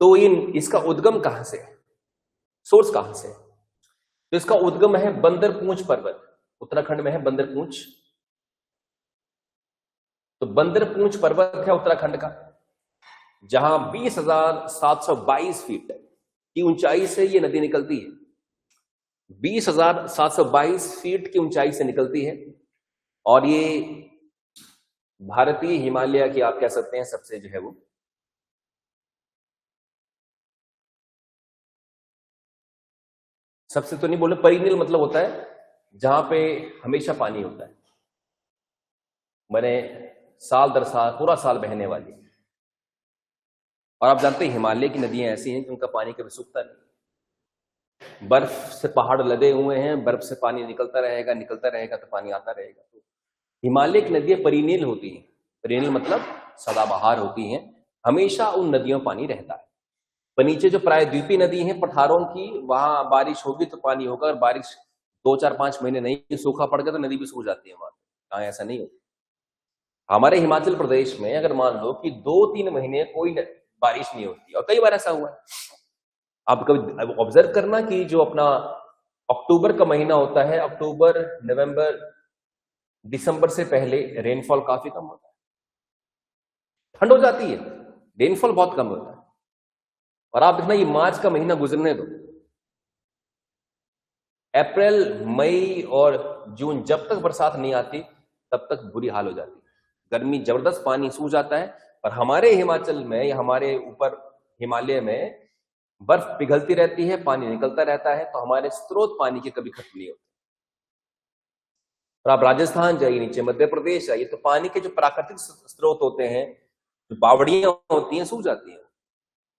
तो इसका उद्गम कहां से, सोर्स कहां से? तो इसका उद्गम है बंदरपूंछ पर्वत, उत्तराखंड में है बंदरपूंछ। तो बंदरपूंछ पर्वत है उत्तराखंड का, जहां 20,722 फीट की ऊंचाई से ये नदी निकलती है, 20,722 फीट की ऊंचाई से निकलती है। और ये भारतीय हिमालय की, आप कह सकते हैं, सबसे जो है वो सबसे तो नहीं बोले, पेरिनियल मतलब होता है जहां पे हमेशा पानी होता है, मैंने साल दर साल पूरा साल बहने वाली। और आप जानते हैं हिमालय की नदियां ऐसी हैं कि उनका पानी कभी सूखता नहीं, बर्फ से पहाड़ लदे हुए हैं, बर्फ से पानी निकलता रहेगा तो पानी आता रहेगा। तो हिमालय की नदियां पेरिनियल होती हैं, पेरिनियल मतलब सदाबहार होती हैं, हमेशा उन नदियों में पानी रहता है। पर नीचे जो प्रायद्वीपीय नदी है पठारों की, वहां बारिश होगी तो पानी होगा, और बारिश 2-4-5 महीने नहीं, सूखा पड़ गया तो नदी भी सूख जाती है वहां। कहाँ ऐसा नहीं होता। हमारे हिमाचल प्रदेश में अगर मान लो कि 2-3 महीने कोई बारिश नहीं होती, और कई बार ऐसा हुआ है, आप कभी ऑब्जर्व करना कि जो अपना अक्टूबर का महीना होता है, अक्टूबर नवंबर दिसंबर से पहले रेनफॉल काफी कम होता है, ठंड हो जाती है, रेनफॉल बहुत कम होता है। और आप देखना ये मार्च का महीना गुजरने दो, अप्रैल मई और जून जब तक बरसात नहीं आती तब तक बुरी हाल हो जाती है, गर्मी जबरदस्त, पानी सूख जाता है। और हमारे हिमाचल में या हमारे ऊपर हिमालय में बर्फ पिघलती रहती है, पानी निकलता रहता है, तो हमारे स्रोत पानी के कभी खत्म नहीं होते। और आप राजस्थान जाइए, नीचे मध्य प्रदेश जाइए, तो पानी के जो प्राकृतिक स्रोत होते हैं, जो बावड़ियां होती हैं, सूख जाती हैं।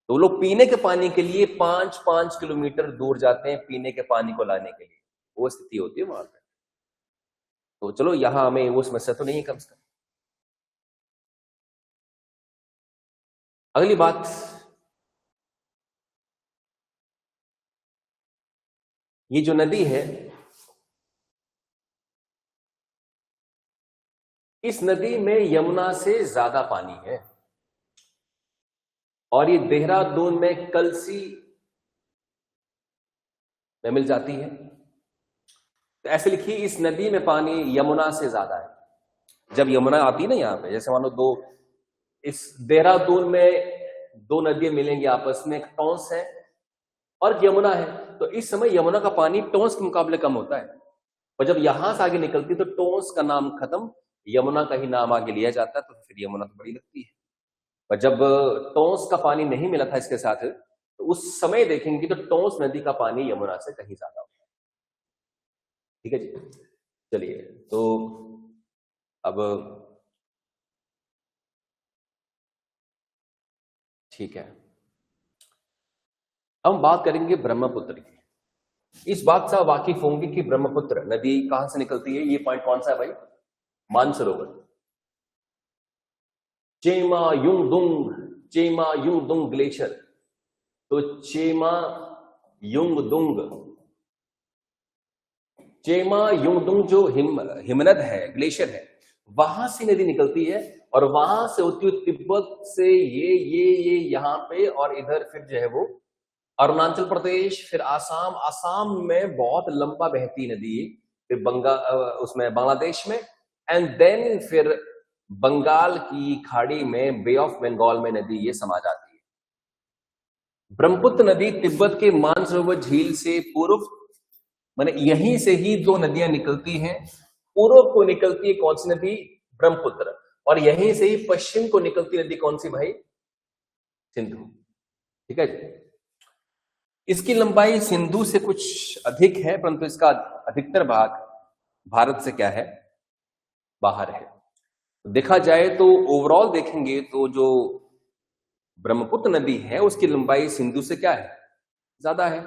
तो लोग पीने के पानी के लिए 5-5 किलोमीटर दूर जाते हैं पीने के पानी को लाने के लिए, वो स्थिति होती है वहां पे। तो चलो यहां हमें वो समस्या तो नहीं है कम से कम। अगली बात, ये जो नदी है, इस नदी में यमुना से ज्यादा पानी है, और ये देहरादून में कलसी में मिल जाती है। तो ऐसे लिखिए, इस नदी में पानी यमुना से ज्यादा है। जब यमुना आती है ना यहाँ पे, जैसे मानो इस देहरादून में 2 नदियां मिलेंगी आपस में, एक टोंस है और यमुना है, तो इस समय यमुना का पानी टोंस के मुकाबले कम होता है। और जब यहां से आगे निकलती तो टोंस का नाम खत्म, यमुना का ही नाम आगे लिया जाता है, तो फिर यमुना तो बड़ी लगती है। और जब टोंस का पानी नहीं मिला था इसके साथ, तो उस समय देखेंगे तो टोंस नदी का पानी यमुना से कहीं ज्यादा होता है। ठीक है जी, चलिए तो अब ठीक है, हम बात करेंगे ब्रह्मपुत्र की। इस बात से वाकिफ होंगे कि ब्रह्मपुत्र नदी कहां से निकलती है। ये पॉइंट कौन सा है भाई? मानसरोवर, चेमा युंगदुंग ग्लेशियर। तो चेमा युंगदुंग जो हिमनद है, ग्लेशियर है, वहां से नदी निकलती है, और वहां से होती हुई तिब्बत से ये यहां पे, और इधर फिर जो है वो अरुणाचल प्रदेश, फिर आसाम। आसाम में बहुत लंबा बहती नदी है, फिर उसमें बांग्लादेश में, एंड देन फिर बंगाल की खाड़ी में, बे ऑफ बंगाल में नदी ये समा जाती है। ब्रह्मपुत्र नदी तिब्बत के मानसरोवर झील से पूर्व, माने यहीं से ही दो नदियां निकलती हैं। पूर्व को निकलती है कौन सी नदी? ब्रह्मपुत्र। और यहीं से ही पश्चिम को निकलती नदी कौन सी भाई? सिंधु। ठीक है जी। इसकी लंबाई सिंधु से कुछ अधिक है, परंतु इसका अधिकतर भाग भारत से क्या है? बाहर है। देखा जाए तो ओवरऑल देखेंगे तो जो ब्रह्मपुत्र नदी है उसकी लंबाई सिंधु से क्या है? ज्यादा है।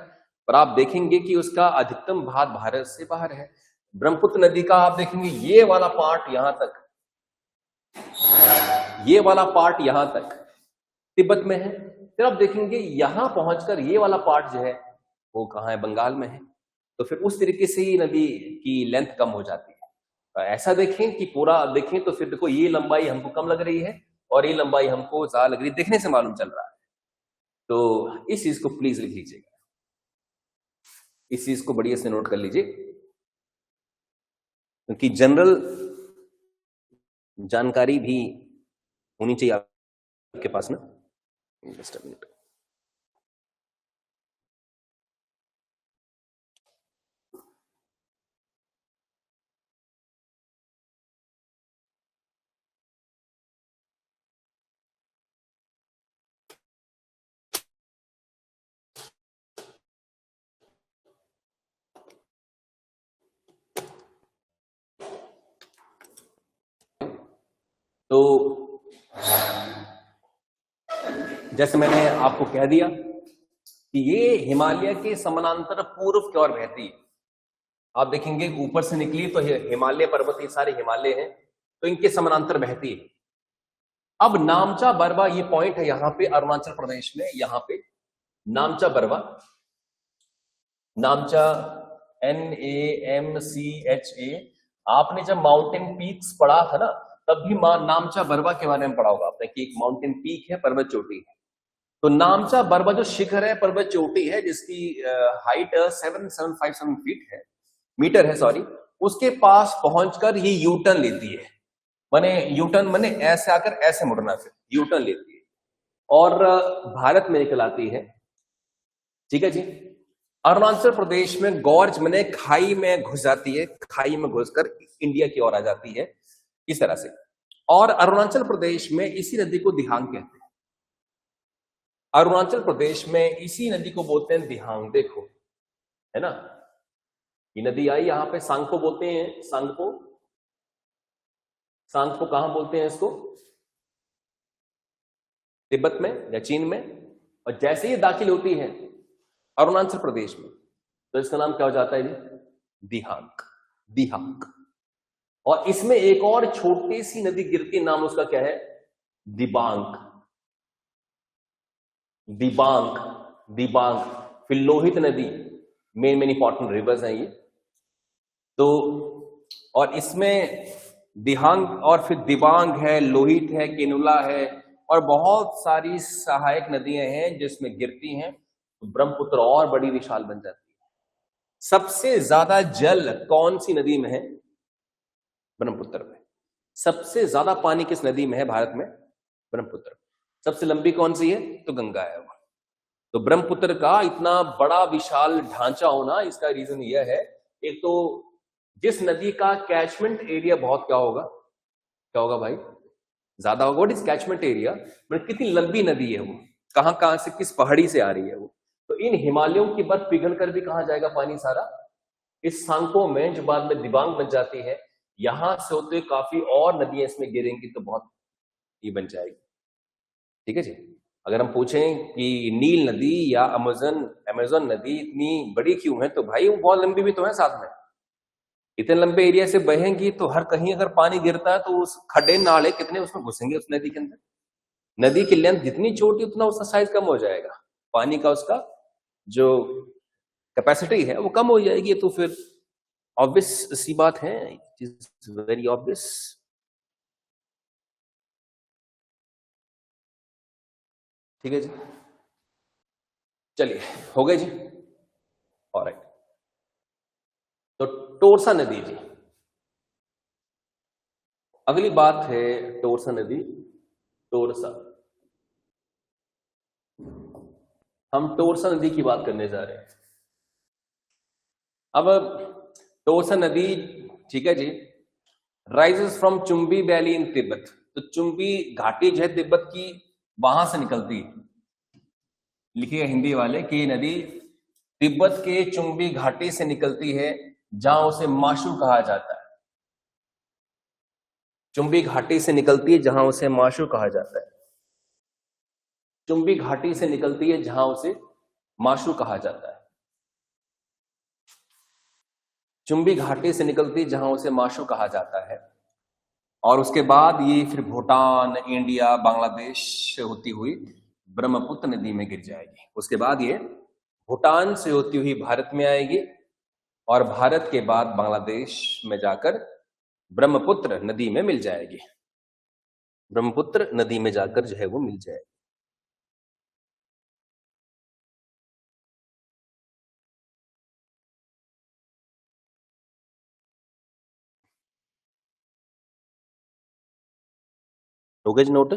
पर आप देखेंगे कि उसका अधिकतम भाग भारत से बाहर है। ब्रह्मपुत्र नदी का आप देखेंगे ये वाला पार्ट यहां तक, ये वाला पार्ट यहां तक तिब्बत में है। फिर आप देखेंगे यहां पहुंचकर ये वाला पार्ट जो है वो कहां है? बंगाल में है। तो फिर उस तरीके से ही नदी की लेंथ कम हो जाती है। तो ऐसा देखें कि पूरा देखें तो फिर देखो ये लंबाई हमको कम लग रही है और ये लंबाई हमको ज्यादा लग रही है, देखने से मालूम चल रहा है। तो इस चीज को प्लीज लिख लीजिएगा, इस चीज को बढ़िया से नोट कर लीजिए, क्योंकि जनरल जानकारी भी होनी चाहिए आपके पास ना। Just a minute. तो जैसे मैंने आपको कह दिया कि ये हिमालय के समानांतर पूर्व की ओर बहती है। आप देखेंगे ऊपर से निकली तो हिमालय पर्वत, ये सारे हिमालय हैं, तो इनके समानांतर बहती है। अब नामचा बरवा ये पॉइंट है यहां पे अरुणाचल प्रदेश में, यहां पे नामचा बरवा, नामचा NAMCHA। आपने जब माउंटेन पीक्स पढ़ा था ना, तब भी नामचा बरवा के बारे में पढ़ा होगा आपने कि एक माउंटेन पीक है, पर्वत चोटी है। तो नामचा बरवा जो शिखर है, पर्वत चोटी है, जिसकी हाइट 7757 फीट है, मीटर है सॉरी, उसके पास पहुंचकर ये यूटर्न लेती है। माने यूटर्न माने ऐसे आकर ऐसे मुड़ना, फिर यूटर्न लेती है और भारत में निकल आती है। ठीक है जी। अरुणाचल प्रदेश में गॉर्ज माने खाई में घुस जाती है, खाई में घुसकर इंडिया की ओर आ जाती है, इस तरह से। और अरुणाचल प्रदेश में इसी नदी को दिहांग कहते हैं। अरुणाचल प्रदेश में इसी नदी को बोलते हैं दिहांग। देखो है ना, ये नदी आई यहां पे, सांगपो बोलते हैं, सांगपो। सांगपो कहां बोलते हैं इसको? तिब्बत में या चीन में। और जैसे ही दाखिल होती है अरुणाचल प्रदेश में तो इसका नाम क्या हो जाता है जी? दिहांग। दिहांग। और इसमें एक और छोटी सी नदी गिरती, नाम उसका क्या है? दिबांग। दिबांग, दिबांग। फिर लोहित नदी, मेन इंपॉर्टेंट रिवर्स हैं ये। तो और इसमें दिहांग और फिर दिबांग है, लोहित है, केनुला है, और बहुत सारी सहायक नदियां हैं जिसमें गिरती हैं, तो ब्रह्मपुत्र और बड़ी विशाल बन जाती है। सबसे ज्यादा जल कौन सी नदी में है? ब्रह्मपुत्र में। सबसे ज्यादा पानी किस नदी में है भारत में? ब्रह्मपुत्र। सबसे लंबी कौन सी है? तो गंगा है वो। तो ब्रह्मपुत्र का इतना बड़ा विशाल ढांचा होना, इसका रीजन यह है, एक तो जिस नदी का कैचमेंट एरिया बहुत क्या होगा? क्या होगा भाई? ज्यादा होगा। What is catchment area? मतलब कितनी लंबी नदी है वो, कहां कहां से, किस पहाड़ी से आ रही है वो। तो इन हिमालयों की बर्फ पिघल कर भी कहां जाएगा पानी सारा? इस सांको में, जो बाद में दिबांग बन जाती है, यहां से होते काफी और नदियां इसमें गिरेंगी तो बहुत ये बन जाएगी। ठीक है जी। अगर हम पूछें कि नील नदी या अमेजन नदी इतनी बड़ी क्यों है, तो भाई वो बहुत लंबी भी तो है साथ में। इतने लंबे एरिया से बहेंगी तो हर कहीं अगर पानी गिरता है तो उस खड्डे नाले कितने उसमें घुसेंगे उस नदी के अंदर। नदी की लेंथ जितनी छोटी उतना उसका साइज कम हो जाएगा, पानी का उसका जो कैपेसिटी है वो कम हो जाएगी। तो फिर ऑब्वियस सी बात है, वेरी ऑब्वियस। ठीक है जी। चलिए, हो गए जी। ऑलराइट, तो टोरसा नदी जी, अगली बात है टोरसा नदी। टोरसा, हम टोरसा नदी की बात करने जा रहे हैं। अब टोरसा नदी, ठीक है जी, rises from Chumbi valley in Tibet. तो चुंबी घाटी जो है तिब्बत की, वहां से निकलती है। लिखिए हिंदी वाले कि ये नदी तिब्बत के चुंबी घाटी से निकलती है, जहां उसे माशु कहा जाता है। चुंबी घाटी से निकलती है जहां उसे माशु कहा जाता है। चुंबी घाटी से निकलती है जहां उसे माशु कहा जाता है। चुंबी घाटी से निकलती है जहां उसे माशु कहा जाता है। और उसके बाद ये फिर भूटान, इंडिया, बांग्लादेश से होती हुई ब्रह्मपुत्र नदी में गिर जाएगी। उसके बाद ये भूटान से होती हुई भारत में आएगी और भारत के बाद बांग्लादेश में जाकर ब्रह्मपुत्र नदी में मिल जाएगी। ब्रह्मपुत्र नदी में जाकर जो है वो मिल जाएगी। हो गए नोट?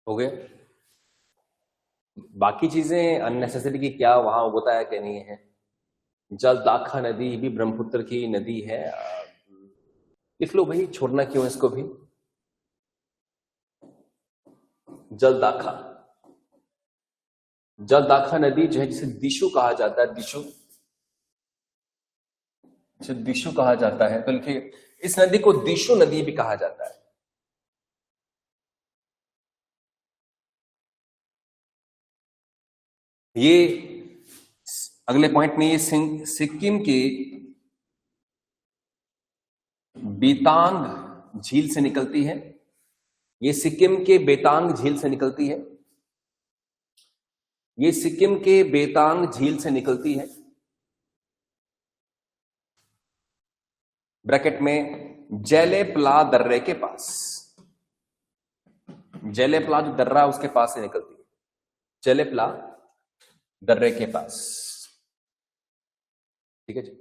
हो गए। बाकी चीजें अननेसेसरी की क्या वहां होता है कि नहीं है। जलदाखा नदी भी ब्रह्मपुत्र की नदी है। लिख लो भाई, छोड़ना क्यों इसको भी। जलदाखा, जलदाखा नदी जो है जिसे दिशु कहा जाता है, दिशु, जिसे दिशु कहा जाता है, तो लिखिए इस नदी को दिशु नदी भी कहा जाता है। ये अगले पॉइंट में ये सिक्किम के बेतांग झील से निकलती है। ये सिक्किम के बेतांग झील से निकलती है। ये सिक्किम के बेतांग झील से निकलती है। ब्रैकेट में जैलेपला दर्रे के पास, जैलेपला जो दर्रा उसके पास से निकलती है। जैलेपला दर्रे के पास, ठीक है जी।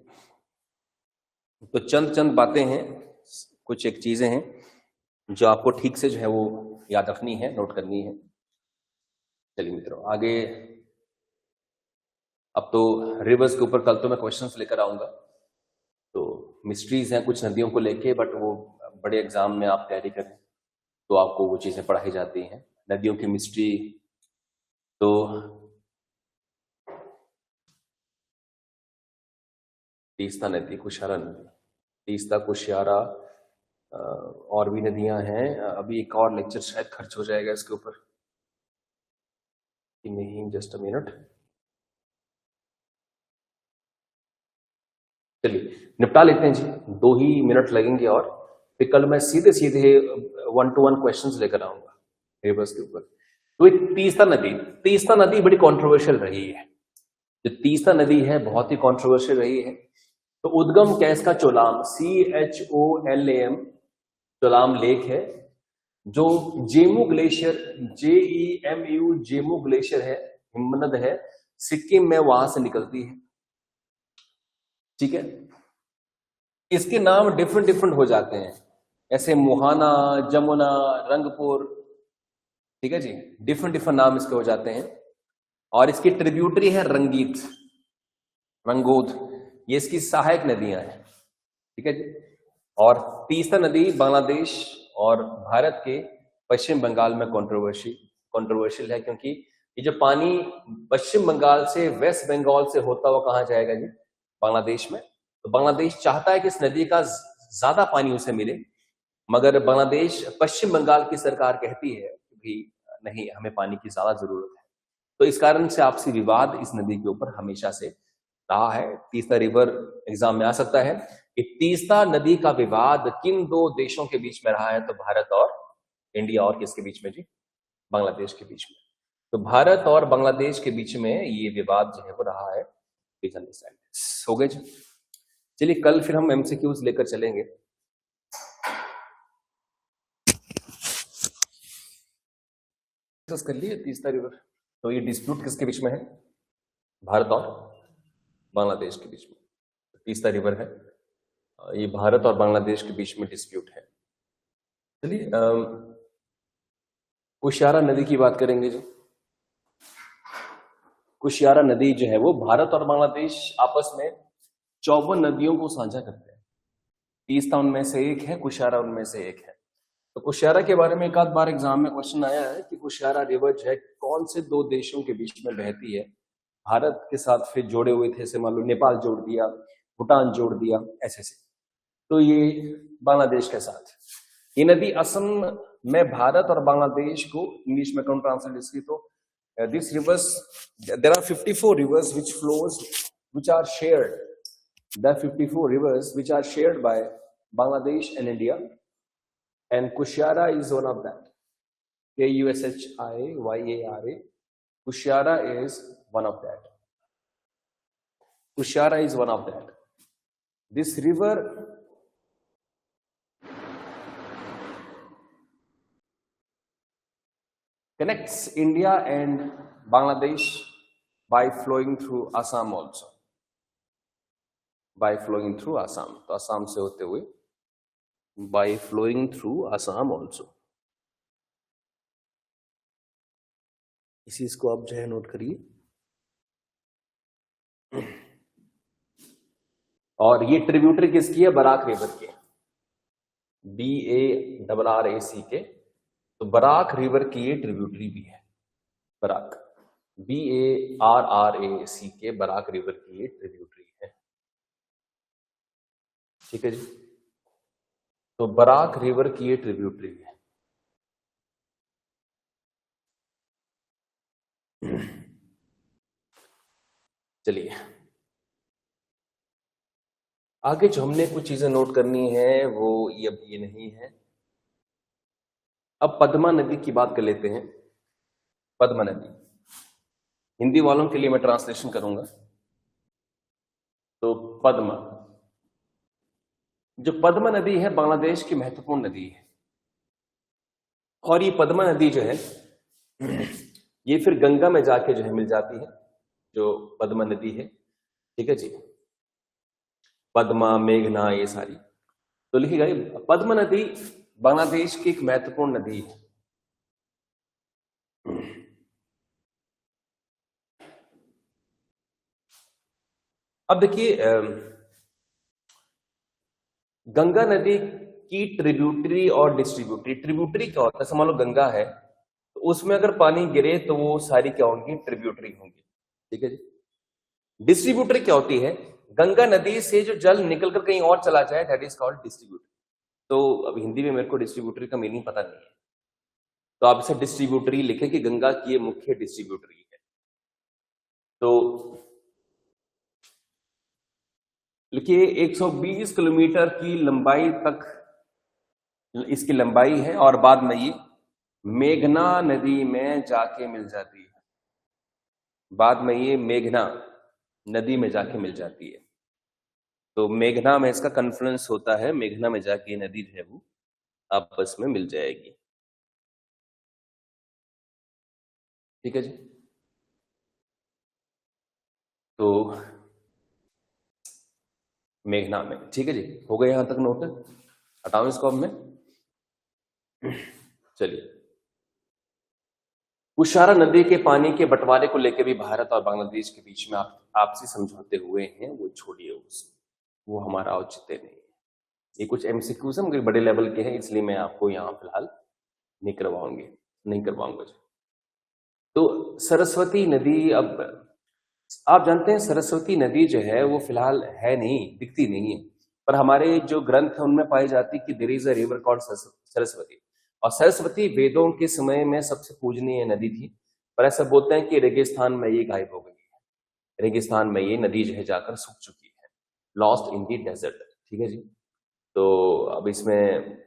तो चंद चंद बातें हैं, कुछ एक चीजें हैं जो आपको ठीक से जो है वो याद रखनी है, नोट करनी है। चलिए मित्रों आगे। अब तो रिवर्स के ऊपर कल तो मैं क्वेश्चंस लेकर आऊंगा। तो मिस्ट्रीज हैं कुछ नदियों को लेके, बट वो बड़े एग्जाम में आप तैयारी करें तो आपको वो चीजें पढ़ाई जाती हैं, नदियों की मिस्ट्री। तो तीस्ता नदी, कुशियारा नदी, तीस्ता, कुशियारा, और भी नदियां हैं। अभी एक और लेक्चर शायद खर्च हो जाएगा इसके ऊपर। Just a minute. चलिए निपटा लेते हैं जी, 2 ही मिनट लगेंगे और फिर कल मैं सीधे सीधे 1-to-1 क्वेश्चंस लेकर आऊंगा रिवर्स के ऊपर। तो तीस्ता नदी, तीस्ता नदी बड़ी कंट्रोवर्शियल रही है। जो तीस्ता नदी है बहुत ही कंट्रोवर्शियल रही है। तो उद्गम क्या है इसका? चोलाम, CHOLAM, चोलाम लेक है जो Zemu glacier, JEMU, Zemu glacier है, हिमनद है, सिक्किम में वहां से निकलती है। ठीक है, इसके नाम डिफरेंट डिफरेंट हो जाते हैं, ऐसे मुहाना, जमुना, रंगपुर, ठीक है जी, डिफरेंट डिफरेंट नाम इसके हो जाते हैं। और इसकी ट्रिब्यूटरी है रंगीत, रंगोद, ये इसकी सहायक नदियां हैं। ठीक है जी। और तीस्ता नदी बांग्लादेश और भारत के पश्चिम बंगाल में कंट्रोवर्शियल है, क्योंकि ये जो पानी पश्चिम बंगाल से वेस्ट बंगाल से होता हुआ कहां जाएगा जी? बांग्लादेश में। तो बांग्लादेश चाहता है कि इस नदी का ज्यादा पानी उसे मिले, मगर बांग्लादेश, पश्चिम बंगाल की सरकार कहती है कि नहीं, हमें पानी की ज्यादा जरूरत है। तो इस कारण से आपसी विवाद इस नदी के ऊपर हमेशा से रहा है। तीस्ता रिवर एग्जाम में आ सकता है कि तीस्ता नदी का विवाद किन 2 देशों के बीच में रहा है? तो भारत और इंडिया, और किसके बीच में जी? बांग्लादेश के बीच में। तो भारत और बांग्लादेश के बीच में ये विवाद जो है वो रहा है। हो गए जी। चलिए कल फिर हम एमसीक्यूज लेकर चलेंगे। कर लिए तीस्ता रिवर। तो ये डिस्प्यूट किसके बीच में है? भारत और बांग्लादेश के बीच में तीस्ता रिवर है। ये भारत और बांग्लादेश के बीच में डिस्प्यूट है। चलिए कुशियारा नदी की बात करेंगे जी। कुशियारा नदी जो है वो भारत और बांग्लादेश आपस में 54 नदियों को साझा करते हैं। तीस्ता उनमें से एक है, कुशियारा उनमें से एक है। तो कुशियारा के बारे में एक आध बार एग्जाम में क्वेश्चन आया है कि कुशियारा रिवर जो है कौन से दो देशों के बीच में बहती है। भारत के साथ फिर जोड़े हुए थे, ऐसे मान लो नेपाल जोड़ दिया, भूटान जोड़ दिया, ऐसे से। तो ये बांग्लादेश के साथ ये नदी असम में भारत और बांग्लादेश को इंग्लिश में कौन ट्रांसलेट इसकी, तो this rivers there are 54 rivers which flows which are shared. There are 54 rivers which are shared by Bangladesh and India, and Kushiara is one of that. Kushiyara. Kushiara is one of that. Kushiara is one of that. This river connects India and Bangladesh by flowing through Assam also. By flowing through Assam. तो असम से होते हुए by flowing through Assam also. इस चीज को आप जो है नोट करिए। और ये ट्रिब्यूटरी किसकी है? बराक रिवर के, BARRAC के। तो बराक रिवर की ये ट्रिब्यूटरी भी है, बराक, BARRAC के बराक रिवर की ये ट्रिब्यूटरी है। ठीक है जी। तो बराक रिवर की ये ट्रिब्यूटरी है। चलिए आगे जो हमने कुछ चीजें नोट करनी है वो ये नहीं है। अब पद्मा नदी की बात कर लेते हैं। पद्मा नदी, हिंदी वालों के लिए मैं ट्रांसलेशन करूंगा। तो पद्मा, जो पद्मा नदी है बांग्लादेश की महत्वपूर्ण नदी है। और ये पद्मा नदी जो है ये फिर गंगा में जाके जो है मिल जाती है, जो पद्मा नदी है। ठीक है जी, पद्मा, मेघना, ये सारी। तो लिखिएगा पद्मा नदी बांग्लादेश की एक महत्वपूर्ण नदी है। अब देखिए गंगा नदी की ट्रिब्यूटरी और डिस्ट्रीब्यूटरी। ट्रिब्यूटरी क्या होता है? समझ लो गंगा है तो उसमें अगर पानी गिरे तो वो सारी क्या होंगी? ट्रिब्यूटरी होंगी। ठीक है जी। डिस्ट्रीब्यूटरी क्या होती है? गंगा नदी से जो जल निकलकर कहीं और चला जाए, दैट इज कॉल्ड डिस्ट्रीब्यूटरी। तो अब हिंदी में मेरे को डिस्ट्रीब्यूटरी का मीनिंग पता नहीं है, तो आप इसे डिस्ट्रीब्यूटरी लिखें कि गंगा की ये मुख्य डिस्ट्रीब्यूटरी है। तो लिखिए 120 किलोमीटर की लंबाई तक इसकी लंबाई है और बाद में ये मेघना नदी में जाके मिल जाती है। बाद में ये मेघना नदी में जाके मिल जाती है। तो मेघना में इसका कन्फ्लुएंस होता है, मेघना में जाके नदी जो है वो आपस में मिल जाएगी। ठीक है जी। तो मेघना में, ठीक है जी, हो गए यहां तक नोट? हटाओ इसको अब मैं। चलिए कुशियारा नदी के पानी के बंटवारे को लेकर भी भारत और बांग्लादेश के बीच में आपसी समझौते हुए हैं, वो छोड़िए, वो हमारा औचित्य नहीं है। ये कुछ एमसीक्यूज हैं, बड़े लेवल के हैं, इसलिए मैं आपको यहाँ फिलहाल नहीं करवाऊंगा। तो सरस्वती नदी, अब आप जानते हैं सरस्वती नदी जो है वो फिलहाल है नहीं, दिखती नहीं है, पर हमारे जो ग्रंथ है उनमें पाई जाती है कि there is a river called Saraswati. और सरस्वती वेदों के समय में सबसे पूजनीय नदी थी, पर ऐसा बोलते हैं कि रेगिस्तान में ये गायब हो गई है। रेगिस्तान में ये नदी जो है जाकर सूख चुकी है, लॉस्ट इन दी डेजर्ट। ठीक है जी। तो अब इसमें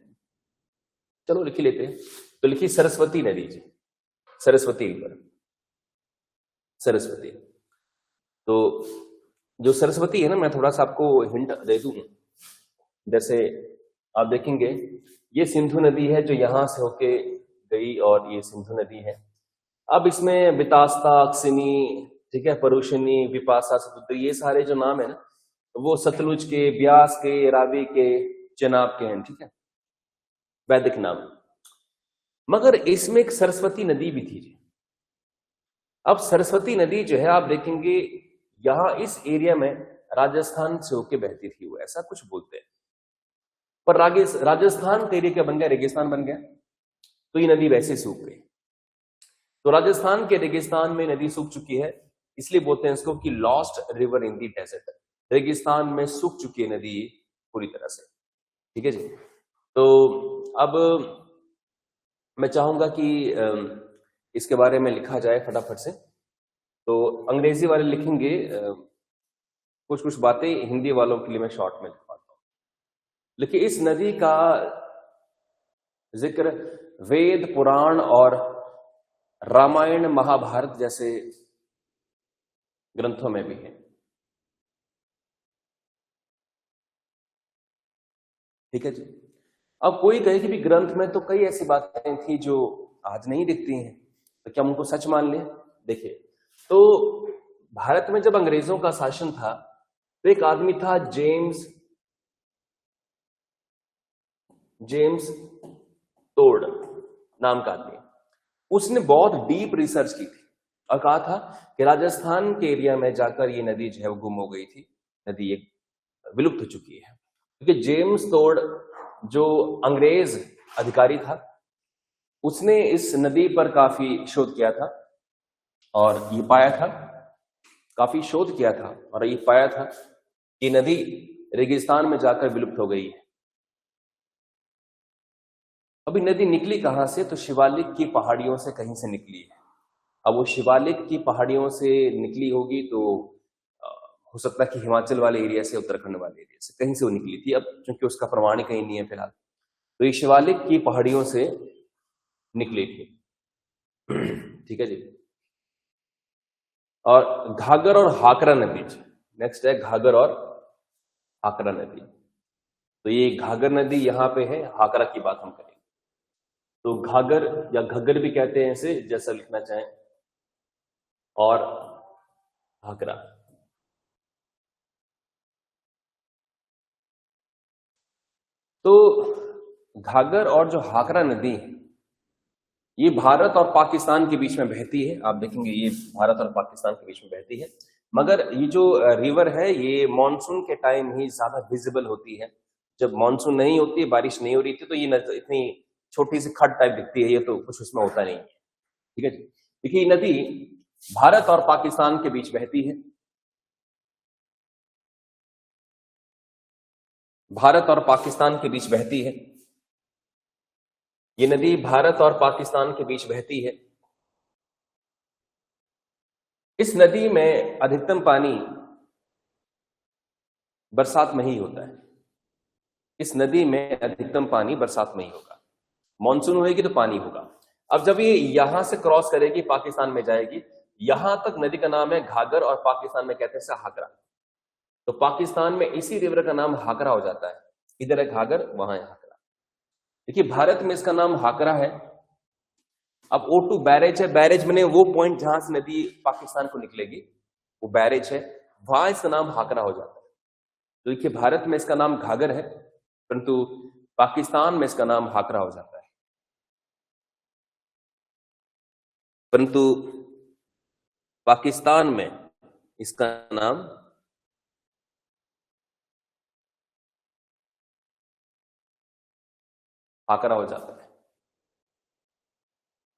चलो लिख लेते हैं। तो लिखिए सरस्वती नदी जी, सरस्वती रिवर, सरस्वती। तो जो सरस्वती है ना, मैं थोड़ा सा आपको हिंट दे दूं। जैसे आप देखेंगे ये सिंधु नदी है जो यहां से होके गई, और ये सिंधु नदी है। अब इसमें बितास्ता, अक्सिनी, ठीक है, परुषिनी, विपासा, सतुद्री, ये सारे जो नाम है ना, वो सतलुज के, ब्यास के, रावी के, चेनाब के हैं, ठीक है, वैदिक नाम। मगर इसमें एक सरस्वती नदी भी थी जी। अब सरस्वती नदी जो है आप देखेंगे यहां इस एरिया में राजस्थान से होके बहती थी, वो ऐसा कुछ बोलते हैं। पर राजस्थान का एरिया क्या बन गया, रेगिस्तान बन गया, तो ये नदी वैसे सूख गई। तो राजस्थान के रेगिस्तान में नदी सूख चुकी है, इसलिए बोलते हैं इसको कि lost river in the desert. रेगिस्तान में सूख चुकी है नदी पूरी तरह से, ठीक है जी। तो अब मैं चाहूंगा कि इसके बारे में लिखा जाए फटाफट से। तो अंग्रेजी वाले लिखेंगे कुछ कुछ बातें, हिंदी वालों के लिए मैं शॉर्ट में लिखवाता हूं। देखिए, इस नदी का जिक्र वेद, पुराण और रामायण, महाभारत जैसे ग्रंथों में भी है, ठीक है जी। अब कोई कहे कि भी ग्रंथ में तो कई ऐसी बातें थी जो आज नहीं दिखती हैं, तो क्या हम उनको सच मान लें? देखिए, तो भारत में जब अंग्रेजों का शासन था तो एक आदमी था जेम्स टोड नाम का आदमी। उसने बहुत डीप रिसर्च की थी और कहा था कि राजस्थान के एरिया में जाकर ये नदी जो है वो गुम हो गई थी, नदी एक विलुप्त हो चुकी है। क्योंकि जेम्स टोड जो अंग्रेज अधिकारी था, उसने इस नदी पर काफी शोध किया था और ये पाया था, काफी शोध किया था और ये पाया था कि नदी रेगिस्तान में जाकर विलुप्त हो गई है। अभी नदी निकली कहां से? तो शिवालिक की पहाड़ियों से कहीं से निकली है। अब वो शिवालिक की पहाड़ियों से निकली होगी तो हो सकता है कि हिमाचल वाले एरिया से, उत्तराखंड वाले एरिया से कहीं से वो निकली थी। अब क्योंकि उसका प्रमाण ही कहीं नहीं है फिलहाल, तो ये शिवालिक की पहाड़ियों से निकली थी, ठीक है जी। और घाघर और हाकरा नदी, नेक्स्ट है घाघर और हाकरा नदी। तो ये घाघर नदी यहां पे है, हाकरा की बात हम करेंगे। तो घाघर या घग्गर भी कहते हैं इसे, जैसा लिखना चाहें, और हाकरा। तो घाघर और जो हाकरा नदी है, ये भारत और पाकिस्तान के बीच में बहती है। आप देखेंगे ये भारत और पाकिस्तान के बीच में बहती है। मगर ये जो रिवर है ये मॉनसून के टाइम ही ज्यादा विजिबल होती है। जब मॉनसून नहीं होती है, बारिश नहीं हो रही थी, तो ये इतनी छोटी सी खड टाइप दिखती है, ये तो कुछ उसमें होता नहीं है, ठीक है जी। देखिए, ये नदी भारत और पाकिस्तान के बीच बहती है, भारत और पाकिस्तान के बीच बहती है। ये नदी भारत और पाकिस्तान के बीच बहती है। इस नदी में अधिकतम पानी बरसात में ही होता है। इस नदी में अधिकतम पानी बरसात में ही होगा। मानसून होगी तो पानी होगा। अब जब ये यहां से क्रॉस करेगी, पाकिस्तान में जाएगी, यहां तक नदी का नाम है घाघर और पाकिस्तान में कहते हैं हाकरा। तो पाकिस्तान में इसी रिवर का नाम हाकरा हो जाता है। इधर है घाघर, वहां है हाकरा। देखिए, भारत में इसका नाम हाकरा है। अब O2 बैरेज है, बैरेज में वो पॉइंट जहां से नदी पाकिस्तान को निकलेगी, वो बैरेज है, वहां इसका नाम हाकरा हो जाता है। तो देखिए, भारत में इसका नाम घाघर है, परंतु पाकिस्तान में इसका नाम हाकरा हो जाता है। परंतु पाकिस्तान में इसका नाम हाकरा हो जाता है।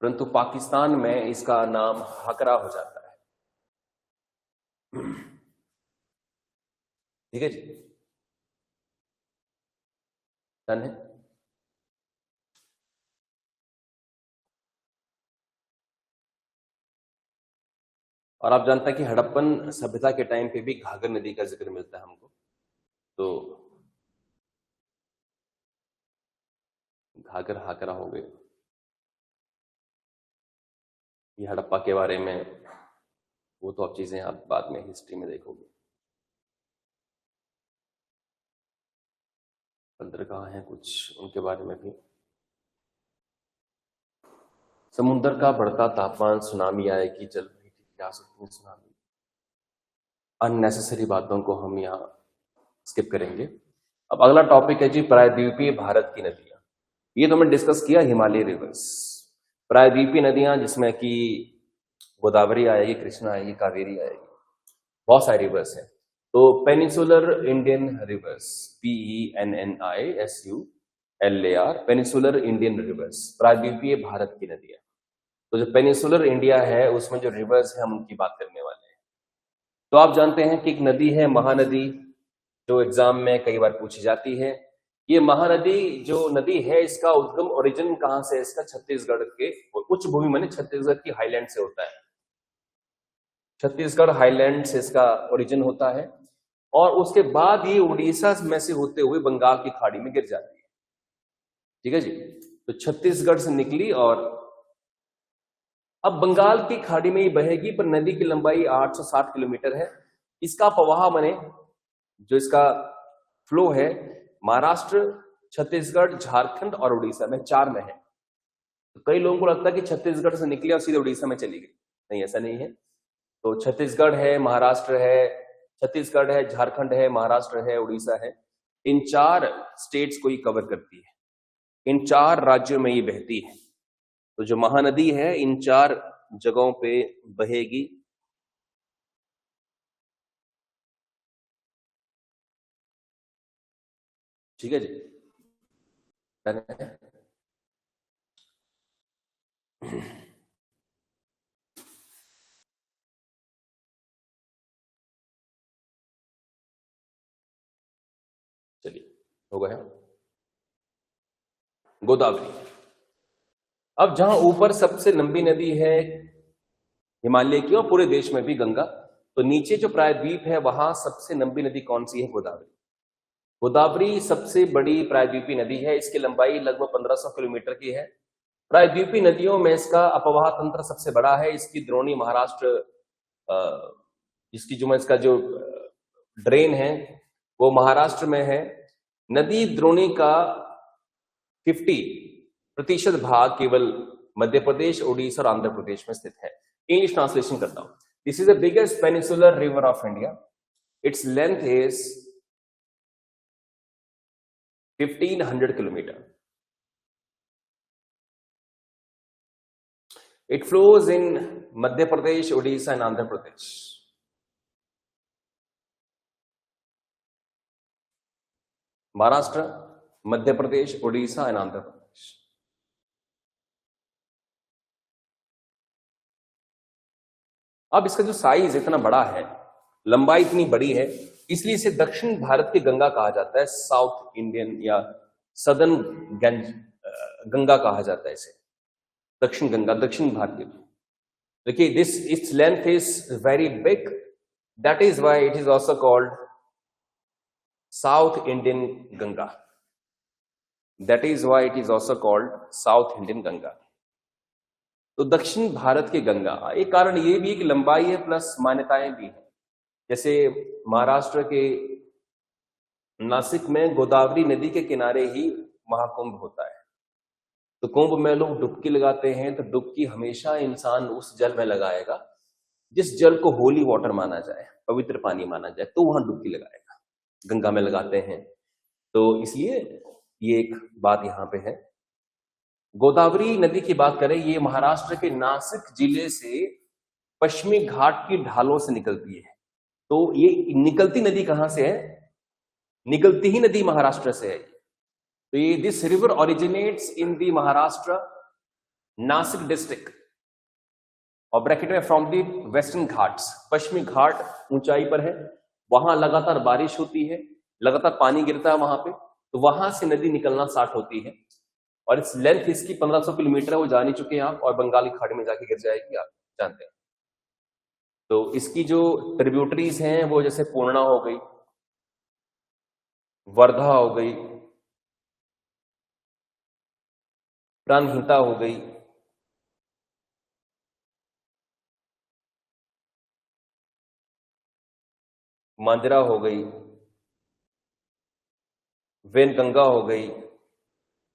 परंतु पाकिस्तान में इसका नाम हाकरा हो जाता है, ठीक है जी। डन है। और आप जानते हैं कि हड़प्पन सभ्यता के टाइम पे भी घाघर नदी का जिक्र मिलता है हमको। तो घाघर हाकरा हो गए। ये हड़प्पा के बारे में वो तो अब चीजें आप बाद में हिस्ट्री में देखोगे। बंदरगाह हैं कुछ, उनके बारे में भी। समुद्र का बढ़ता तापमान, सुनामी आएगी, जल रही थी, क्या सकती है सुनामी। अननेसेसरी बातों को हम यहाँ स्किप करेंगे। अब अगला टॉपिक है जी प्रायद्वीपीय भारत की नदियां। ये तो हमने डिस्कस किया, हिमालय रिवर्स। प्रायद्वीपीय नदियां जिसमें कि गोदावरी आएगी, कृष्णा आएगी, कावेरी आएगी, बहुत सारे रिवर्स हैं। तो peninsular Indian reverse, PENNISULAR, peninsular Indian reverse, प्रायद्वीपीय भारत की नदियां। तो जो पेनिसुलर इंडिया है उसमें जो रिवर्स है हम उनकी बात करने वाले हैं। तो आप जानते हैं कि एक नदी है महानदी, जो एग्जाम में कई बार पूछी जाती है। ये महानदी जो नदी है, इसका उद्गम ओरिजिन कहां से है? इसका छत्तीसगढ़ के उच्च भूमि माने छत्तीसगढ़ की हाईलैंड से होता है। छत्तीसगढ़ हाईलैंड से इसका ओरिजिन होता है और उसके बाद ये उड़ीसा में से होते हुए बंगाल की खाड़ी में गिर जाती है। ठीक है जी। तो छत्तीसगढ़ से निकली और अब बंगाल की खाड़ी में ही बहेगी, पर नदी की लंबाई 860 किलोमीटर है। इसका प्रवाह माने जो इसका फ्लो है महाराष्ट्र, छत्तीसगढ़, झारखंड और उड़ीसा में, चार में है। तो कई लोगों को लगता है कि छत्तीसगढ़ से निकली और सीधे उड़ीसा में चली गई। नहीं, ऐसा नहीं है। तो छत्तीसगढ़ है, महाराष्ट्र है, छत्तीसगढ़ है, झारखंड है, महाराष्ट्र है, उड़ीसा है। इन चार स्टेट्स को ही कवर करती है, इन चार राज्यों में ये बहती है। तो जो महानदी है इन चार जगहों पे बहेगी। ठीक है जी। चलिए, हो गया गोदावरी। अब जहां ऊपर सबसे लंबी नदी है हिमालय की और पूरे देश में भी गंगा, तो नीचे जो प्रायद्वीप है वहां सबसे लंबी नदी कौन सी है? गोदावरी। गोदावरी सबसे बड़ी प्रायद्वीपीय नदी है, इसकी लंबाई लगभग 1500 किलोमीटर की है। प्रायद्वीपीय नदियों में इसका अपवाह तंत्र सबसे बड़ा है। इसकी द्रोणी महाराष्ट्र, इसकी जो इसका जो ड्रेन है वो महाराष्ट्र में है। नदी द्रोणी का 50% भाग केवल मध्य प्रदेश, उड़ीसा और आंध्र प्रदेश में स्थित है। इंग्लिश ट्रांसलेशन करता हूं। This is the biggest peninsular river of India. Its length is 1500 kilometre. It flows in Madhya Pradesh, Odisha and Andhra Pradesh. Maharashtra, Madhya Pradesh, Orissa and Andhra Pradesh. अब इसका जो साइज इतना बड़ा है, लंबाई इतनी बड़ी है, इसलिए इसे दक्षिण भारत की गंगा कहा जाता है। साउथ इंडियन या सदर्न गंगा कहा जाता है इसे, दक्षिण गंगा, दक्षिण भारतीय। देखिए, this it's length is very big, that is why it is also called south Indian Ganga. That is why it is also called south Indian Ganga. तो दक्षिण भारत की गंगा, एक कारण ये भी है कि लंबाई है प्लस मान्यताएं भी है। जैसे महाराष्ट्र के नासिक में गोदावरी नदी के किनारे ही महाकुंभ होता है। तो कुंभ में लोग डुबकी लगाते हैं, तो डुबकी हमेशा इंसान उस जल में लगाएगा जिस जल को होली वाटर माना जाए, पवित्र पानी माना जाए, तो वहां डुबकी लगाएगा। गंगा में लगाते हैं, तो इसलिए ये एक बात यहां पे है। गोदावरी नदी की बात करें, ये महाराष्ट्र के नासिक जिले से पश्चिमी घाट की ढालों से निकलती है। तो ये निकलती नदी कहां से है? निकलती ही नदी महाराष्ट्र से है। तो ये this river originates in the Maharashtra Nashik district और ब्रैकेट में फ्रॉम दी वेस्टर्न घाट्स। पश्चिमी घाट ऊंचाई पर है, वहां लगातार बारिश होती है, लगातार पानी गिरता है वहां पे, तो वहां से नदी निकलना स्टार्ट होती है। और इस लेंथ इसकी 1500 किलोमीटर है, वो जान ही चुके हैं आप, और बंगाली खाड़ी में जाके गिर जाएगी, आप जानते हैं। तो इसकी जो ट्रिब्यूटरीज हैं वो जैसे पूर्णा हो गई, वर्धा हो गई, प्राणहिता हो गई, मांजरा हो गई, वेनगंगा हो गई,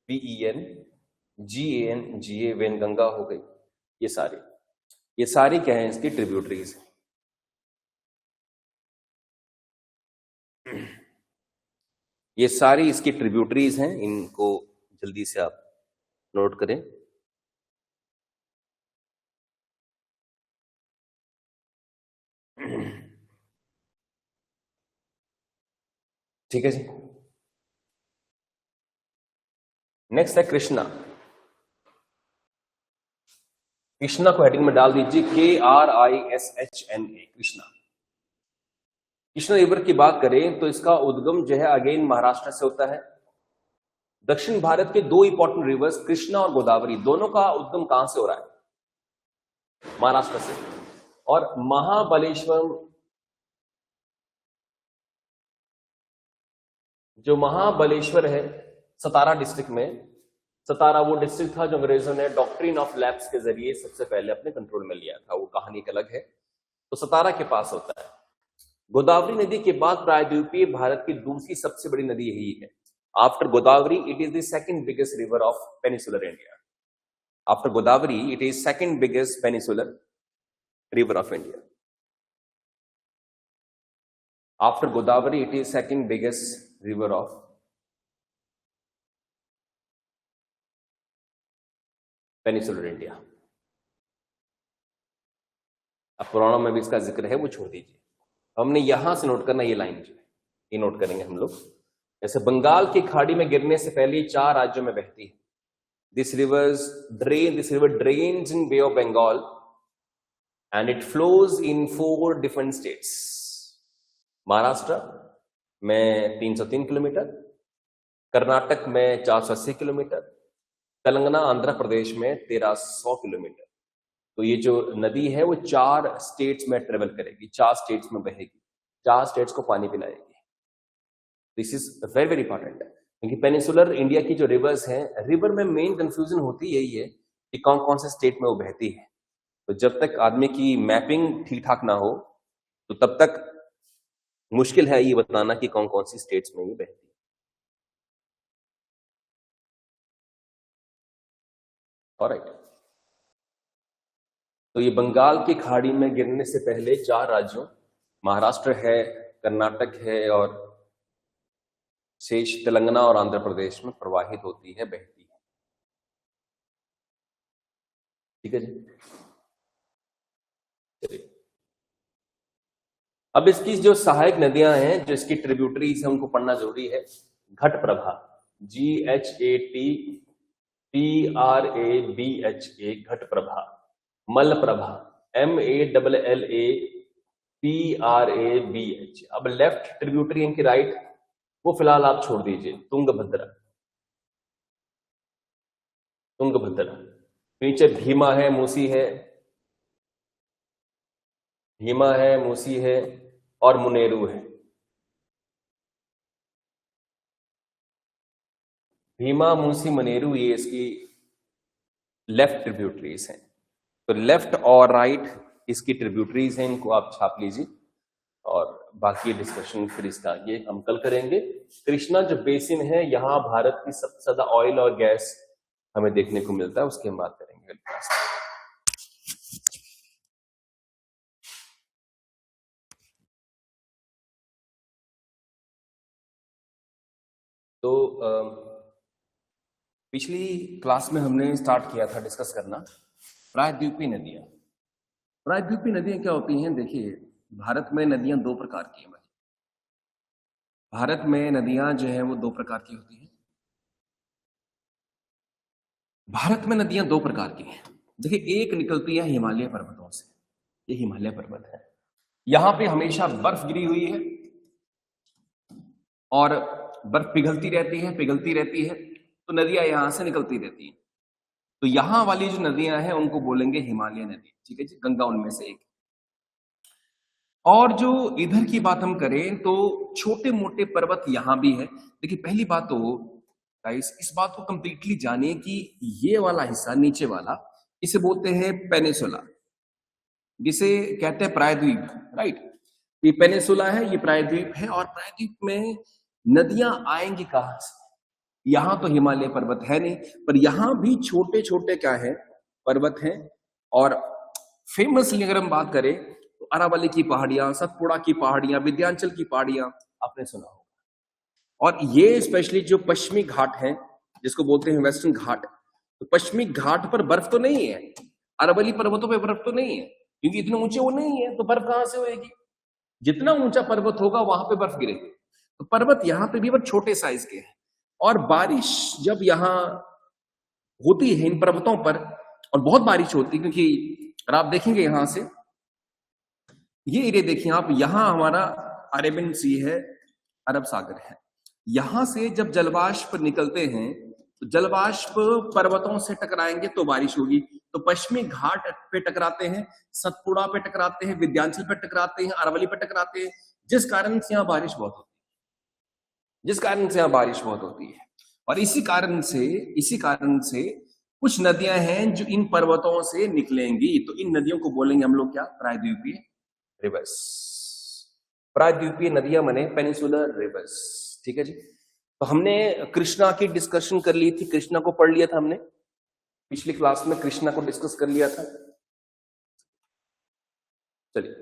VENGANGA, वेनगंगा हो गई। ये सारी क्या है, इसकी ट्रिब्यूटरीज हैं। ये सारी इसकी ट्रिब्यूटरीज हैं, इनको जल्दी से आप नोट करें। ठीक है जी। नेक्स्ट है कृष्णा। कृष्णा को हेडिंग में डाल दीजिए KRISHNA, कृष्णा। कृष्णा रिवर की बात करें तो इसका उद्गम जो है अगेन महाराष्ट्र से होता है। दक्षिण भारत के दो इंपॉर्टेंट रिवर्स कृष्णा और गोदावरी, दोनों का उद्गम कहां से हो रहा है? महाराष्ट्र से। और महाबलेश्वरम, जो महाबलेश्वर है सतारा डिस्ट्रिक्ट में, सतारा वो डिस्ट्रिक्ट था जो अंग्रेजों ने डॉक्ट्रिन ऑफ लैप्स के जरिए सबसे पहले अपने कंट्रोल में लिया था, वो कहानी एक अलग है। तो सतारा के पास होता है। गोदावरी नदी के बाद प्रायद्वीपीय भारत की दूसरी सबसे बड़ी नदी यही है। After Godavari it is the second biggest river of peninsular India. After Godavari it is second biggest peninsular river of India. After Godavari it is second biggest river of peninsular India. अब पुराणों में भी इसका जिक्र है, वो छोड़ दीजिए। हमने यहां से नोट करना, ये लाइन जो है ये नोट करेंगे हम लोग। जैसे बंगाल की खाड़ी में गिरने से पहले 4 राज्यों में बहती है। This river drains in bay of Bengal and it flows in 4 different states. Maharashtra में 303 किलोमीटर, कर्नाटक में 480 किलोमीटर, तेलंगाना आंध्र प्रदेश में 1300 किलोमीटर। तो ये जो नदी है वो 4 स्टेट्स में ट्रेवल करेगी, 4 स्टेट्स में बहेगी, 4 स्टेट्स को पानी पिलाएगी। This is very very important है, क्योंकि पेनिसुलर इंडिया की जो रिवर्स हैं, रिवर में मेन कंफ्यूजन होती यही है कि कौन कौन से स्टेट में वो बहती है। तो जब तक आदमी की मैपिंग ठीक ठाक ना हो तो तब तक मुश्किल है ये बताना कि कौन कौन सी स्टेट्स में ये बहती है। ऑलराइट, तो ये बंगाल की खाड़ी में गिरने से पहले 4 राज्यों, महाराष्ट्र है, कर्नाटक है और शेष तेलंगाना और आंध्र प्रदेश में प्रवाहित होती है, बहती है। ठीक है जी। चलिए, अब इसकी जो सहायक नदियां हैं, जो इसकी ट्रिब्यूटरीज हैं, उनको पढ़ना जरूरी है। घटप्रभा, GHATPRABHA, घटप्रभा। मलप्रभा, MALLAPRABH। अब लेफ्ट ट्रिब्यूटरी इनकी राइट, वो फिलहाल आप छोड़ दीजिए। तुंगभद्रा, तुंगभद्रा। नीचे भीमा है, मूसी है, भीमा है, मूसी है और मुनेरू है। भीमा, मूसी, मनेरू, ये इसकी लेफ्ट ट्रिब्यूटरीज हैं। तो लेफ्ट और राइट इसकी ट्रिब्यूटरीज हैं, इनको आप छाप लीजिए और बाकी डिस्कशन फिर इसका ये हम कल करेंगे। कृष्णा जो बेसिन है, यहाँ भारत की सबसे ज्यादा ऑयल और गैस हमें देखने को मिलता है, उसकी हम बात करेंगे। तो पिछली क्लास में हमने स्टार्ट किया था डिस्कस करना प्रायद्वीपीय नदियां। प्रायद्वीपीय नदियां क्या होती हैं? देखिए, भारत में नदियां 2 प्रकार की हैं। भारत में नदियां जो है वो 2 प्रकार की होती हैं। भारत में नदियां 2 प्रकार की हैं। देखिए, एक निकलती है हिमालय पर्वतों से, ये हिमालय पर्वत है, यहां पे हमेशा बर्फ गिरी हुई है और बर्फ पिघलती रहती है, तो नदियां यहां से निकलती रहती हैं। तो यहां वाली जो नदियां हैं उनको बोलेंगे हिमालय नदी। ठीक है जी, गंगा उनमें से एक। और जो इधर की बात हम करें तो छोटे मोटे पर्वत यहां भी है। देखिए, पहली बात तो गाइस इस बात को कंप्लीटली जानिए कि ये वाला हिस्सा नीचे वाला, इसे बोलते हैं पेनिसुला, जिसे कहते हैं प्रायद्वीप। राइट, ये पेनिसुला है, ये प्रायद्वीप है। और प्रायद्वीप में नदियां आएंगी कहां से? यहां तो हिमालय पर्वत है नहीं, पर यहां भी छोटे छोटे क्या है, पर्वत हैं। और फेमसली अगर हम बात करें तो अरावली की पहाड़ियां, सतपुड़ा की पहाड़ियां, विंध्याचल की पहाड़ियां आपने सुना होगा। और ये स्पेशली जो पश्चिमी घाट है, जिसको बोलते हैं वेस्टर्न घाट, तो पश्चिमी घाट पर बर्फ तो नहीं है, अरावली पर्वतों पे बर्फ तो नहीं है, क्योंकि इतने ऊंचे वो नहीं है, तो बर्फ कहां से होगी? जितना ऊंचा पर्वत होगा वहां पे बर्फ गिरेगी। तो पर्वत यहां पे भी बस छोटे साइज के हैं। और बारिश जब यहां होती है इन पर्वतों पर, और बहुत बारिश होती है, क्योंकि अगर आप देखेंगे यहां से, ये एरिया देखिए आप, यहां हमारा अरेबियन सी है, अरब सागर है। यहां से जब जलवाष्प निकलते हैं तो जलवाष्प पर्वतों से टकराएंगे तो बारिश होगी। तो पश्चिमी घाट पे टकराते हैं, सतपुड़ा पे टकराते हैं, विंध्याचल पे टकराते हैं, अरावली पे टकराते हैं, जिस कारण से यहाँ बारिश बहुत होती है, जिस कारण से यहाँ बारिश बहुत होती है। और इसी कारण से कुछ नदियां हैं जो इन पर्वतों से निकलेंगी, तो इन नदियों को बोलेंगे हम लोग क्या? प्रायद्वीपीय रिवर्स। प्रायद्वीपीय नदियां माने पेनिसुलर रिवर्स। ठीक है जी। तो हमने कृष्णा की डिस्कशन कर ली थी, कृष्णा को पढ़ लिया था हमने पिछली क्लास में, कृष्णा को डिस्कस कर लिया था। चलिए,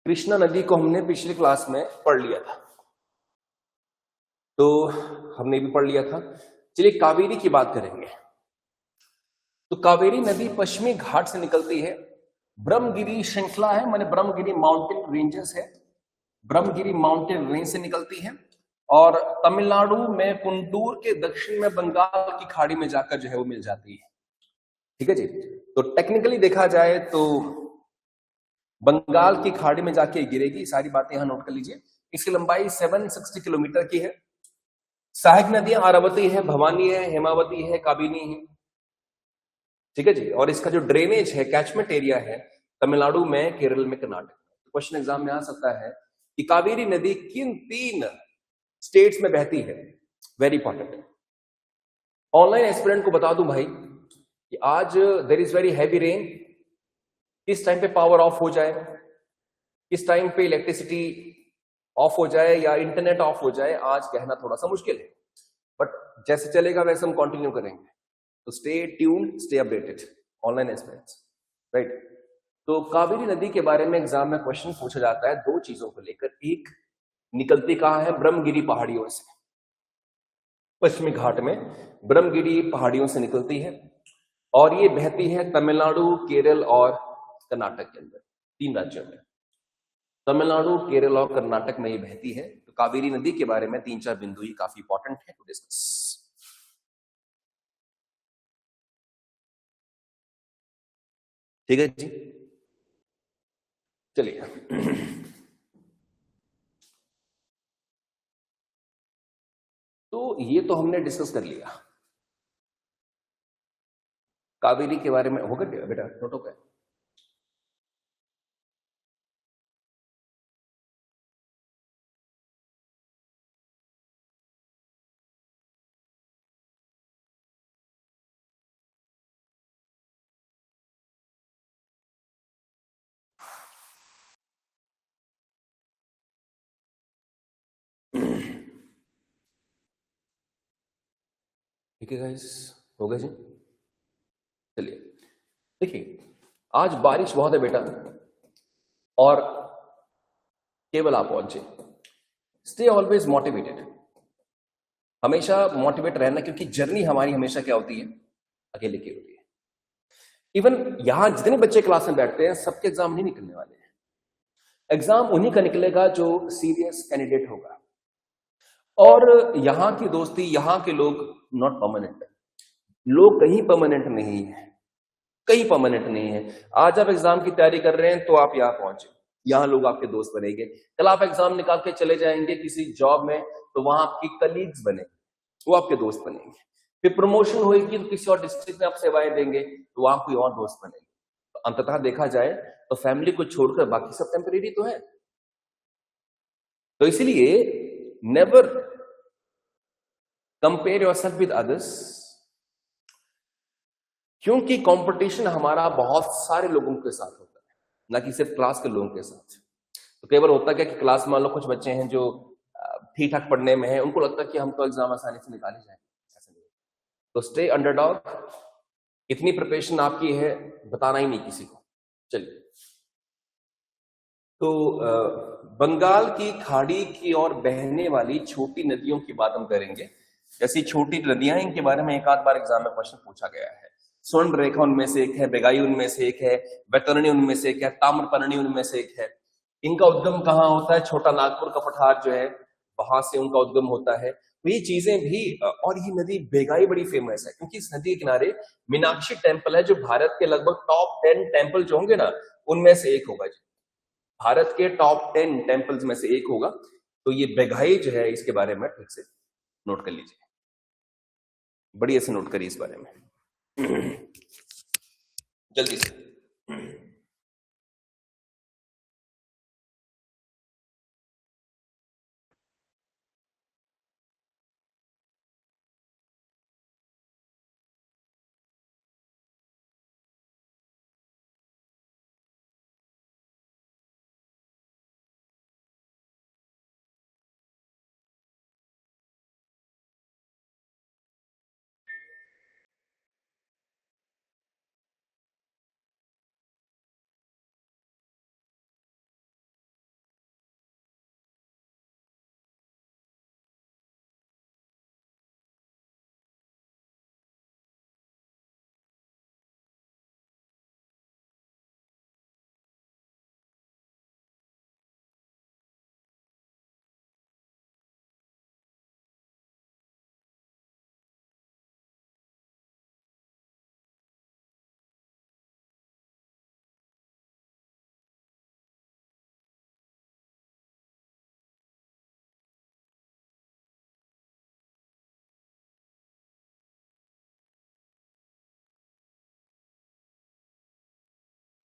कृष्णा नदी को हमने पिछली क्लास में पढ़ लिया था, तो हमने भी पढ़ लिया था। चलिए कावेरी की बात करेंगे। तो कावेरी नदी पश्चिमी घाट से निकलती है, ब्रह्मगिरी श्रृंखला है, माने ब्रह्मगिरी माउंटेन रेंजेस है, ब्रह्मगिरी माउंटेन रेंज से निकलती है, और तमिलनाडु में कुंटूर के दक्षिण में बंगाल की खाड़ी में जाकर जो है वो मिल जाती है। ठीक है जी। तो टेक्निकली देखा जाए तो बंगाल की खाड़ी में जाके गिरेगी, सारी बातें यहां नोट कर लीजिए। इसकी लंबाई 760 किलोमीटर की है। सहायक नदियां अरावती है, भवानी है, हेमावती है, काबिनी है। ठीक है जी। और इसका जो ड्रेनेज है, कैचमेंट एरिया है, तमिलनाडु में, केरल में, कर्नाटक में। क्वेश्चन एग्जाम में आ सकता है कि कावेरी नदी किन 3 स्टेट्स में बहती है? Very important. ऑनलाइन एस्पिरेंट को बता दूं भाई कि आज there is very heavy rain, किस टाइम पे पावर ऑफ हो जाए, किस टाइम पे इलेक्ट्रिसिटी ऑफ हो जाए या इंटरनेट ऑफ हो जाए, आज कहना थोड़ा सा मुश्किल है, बट जैसे चलेगा वैसे हम कंटिन्यू करेंगे। तो stay tuned, stay updated, online aspirants, right. तो कावेरी नदी के बारे में एग्जाम में क्वेश्चन पूछा जाता है 2 चीजों को लेकर। एक, निकलती कहां है? ब्रह्मगिरी पहाड़ियों से, पश्चिमी घाट में ब्रह्मगिरी पहाड़ियों से निकलती है, और ये बहती है तमिलनाडु, केरल और कर्नाटक के अंदर, 3 राज्यों में। तमिलनाडु, केरल और कर्नाटक में ये बहती है। तो कावेरी नदी के बारे में 3-4 बिंदु ही काफी इंपॉर्टेंट है टू डिस्कस। ठीक है जी। चलिए तो ये तो हमने डिस्कस कर लिया कावेरी के बारे में। होगा बेटा, नोट हो गया? ठीक है गाइस, हो गया जी। चलिए देखिए, आज बारिश बहुत है बेटा, और केवल आप पहुंचे। स्टे ऑलवेज मोटिवेटेड, हमेशा मोटिवेट रहना, क्योंकि जर्नी हमारी हमेशा क्या होती है? अकेले की होती है। इवन यहां जितने बच्चे क्लास में बैठते हैं, सबके एग्जाम नहीं निकलने वाले हैं। एग्जाम उन्हीं का निकलेगा जो सीरियस कैंडिडेट होगा। और यहां की दोस्ती, यहां के लोग नॉट परमानेंट, लोग कहीं परमानेंट नहीं है, कहीं परमानेंट नहीं है। आज आप एग्जाम की तैयारी कर रहे हैं तो आप यहां पहुंचे, यहां लोग आपके दोस्त बनेंगे। कल आप एग्जाम निकाल के चले जाएंगे किसी जॉब में, तो वहां आपकी कलीग्स बने, वो आपके दोस्त बनेंगे। फिर प्रमोशन होगी तो किसी और डिस्ट्रिक्ट में आप सेवाएं देंगे, तो वहां कोई और दोस्त बनेंगे। तो अंततः देखा जाए तो फैमिली को छोड़कर बाकी सब टेम्परेरी तो है। तो इसलिए never compare yourself with others, क्योंकि कंपटीशन हमारा बहुत सारे लोगों के साथ होता है, ना कि सिर्फ क्लास के लोगों के साथ। तो केवल होता क्या कि क्लास में मान लो कुछ बच्चे हैं जो ठीक ठाक पढ़ने में है, उनको लगता है कि हम तो एग्जाम आसानी से निकाले जाए। ऐसा नहीं। तो स्टे अंडरडॉग, इतनी प्रिपरेशन आपकी है बताना ही नहीं किसी को। चलिए, तो बंगाल की खाड़ी की ओर बहने वाली छोटी नदियों की बात हम करेंगे। जैसी छोटी नदियां, इनके बारे में एक आध बार एग्जाम में क्वेश्चन पूछा गया है। स्वर्ण रेखा उनमें से एक है, बेगाई उनमें से एक है, वैतरणी उनमें से एक है, ताम्रपर्णी उनमें से एक है। इनका उद्गम कहाँ होता है? छोटा नागपुर का पठार जो है, वहां से उनका उद्गम होता है। तो ये चीजें भी, और ये नदी बेगाई बड़ी फेमस है क्योंकि इस नदी के किनारे मीनाक्षी टेम्पल है, जो भारत के लगभग टॉप 10 टेम्पल जो होंगे ना, उनमें से एक होगा जी। भारत के टॉप 10 टेम्पल्स में से एक होगा। तो ये बेगाई जो है, इसके बारे में ठीक से नोट कर लीजिए, बढ़िया से नोट करिए इस बारे में जल्दी से।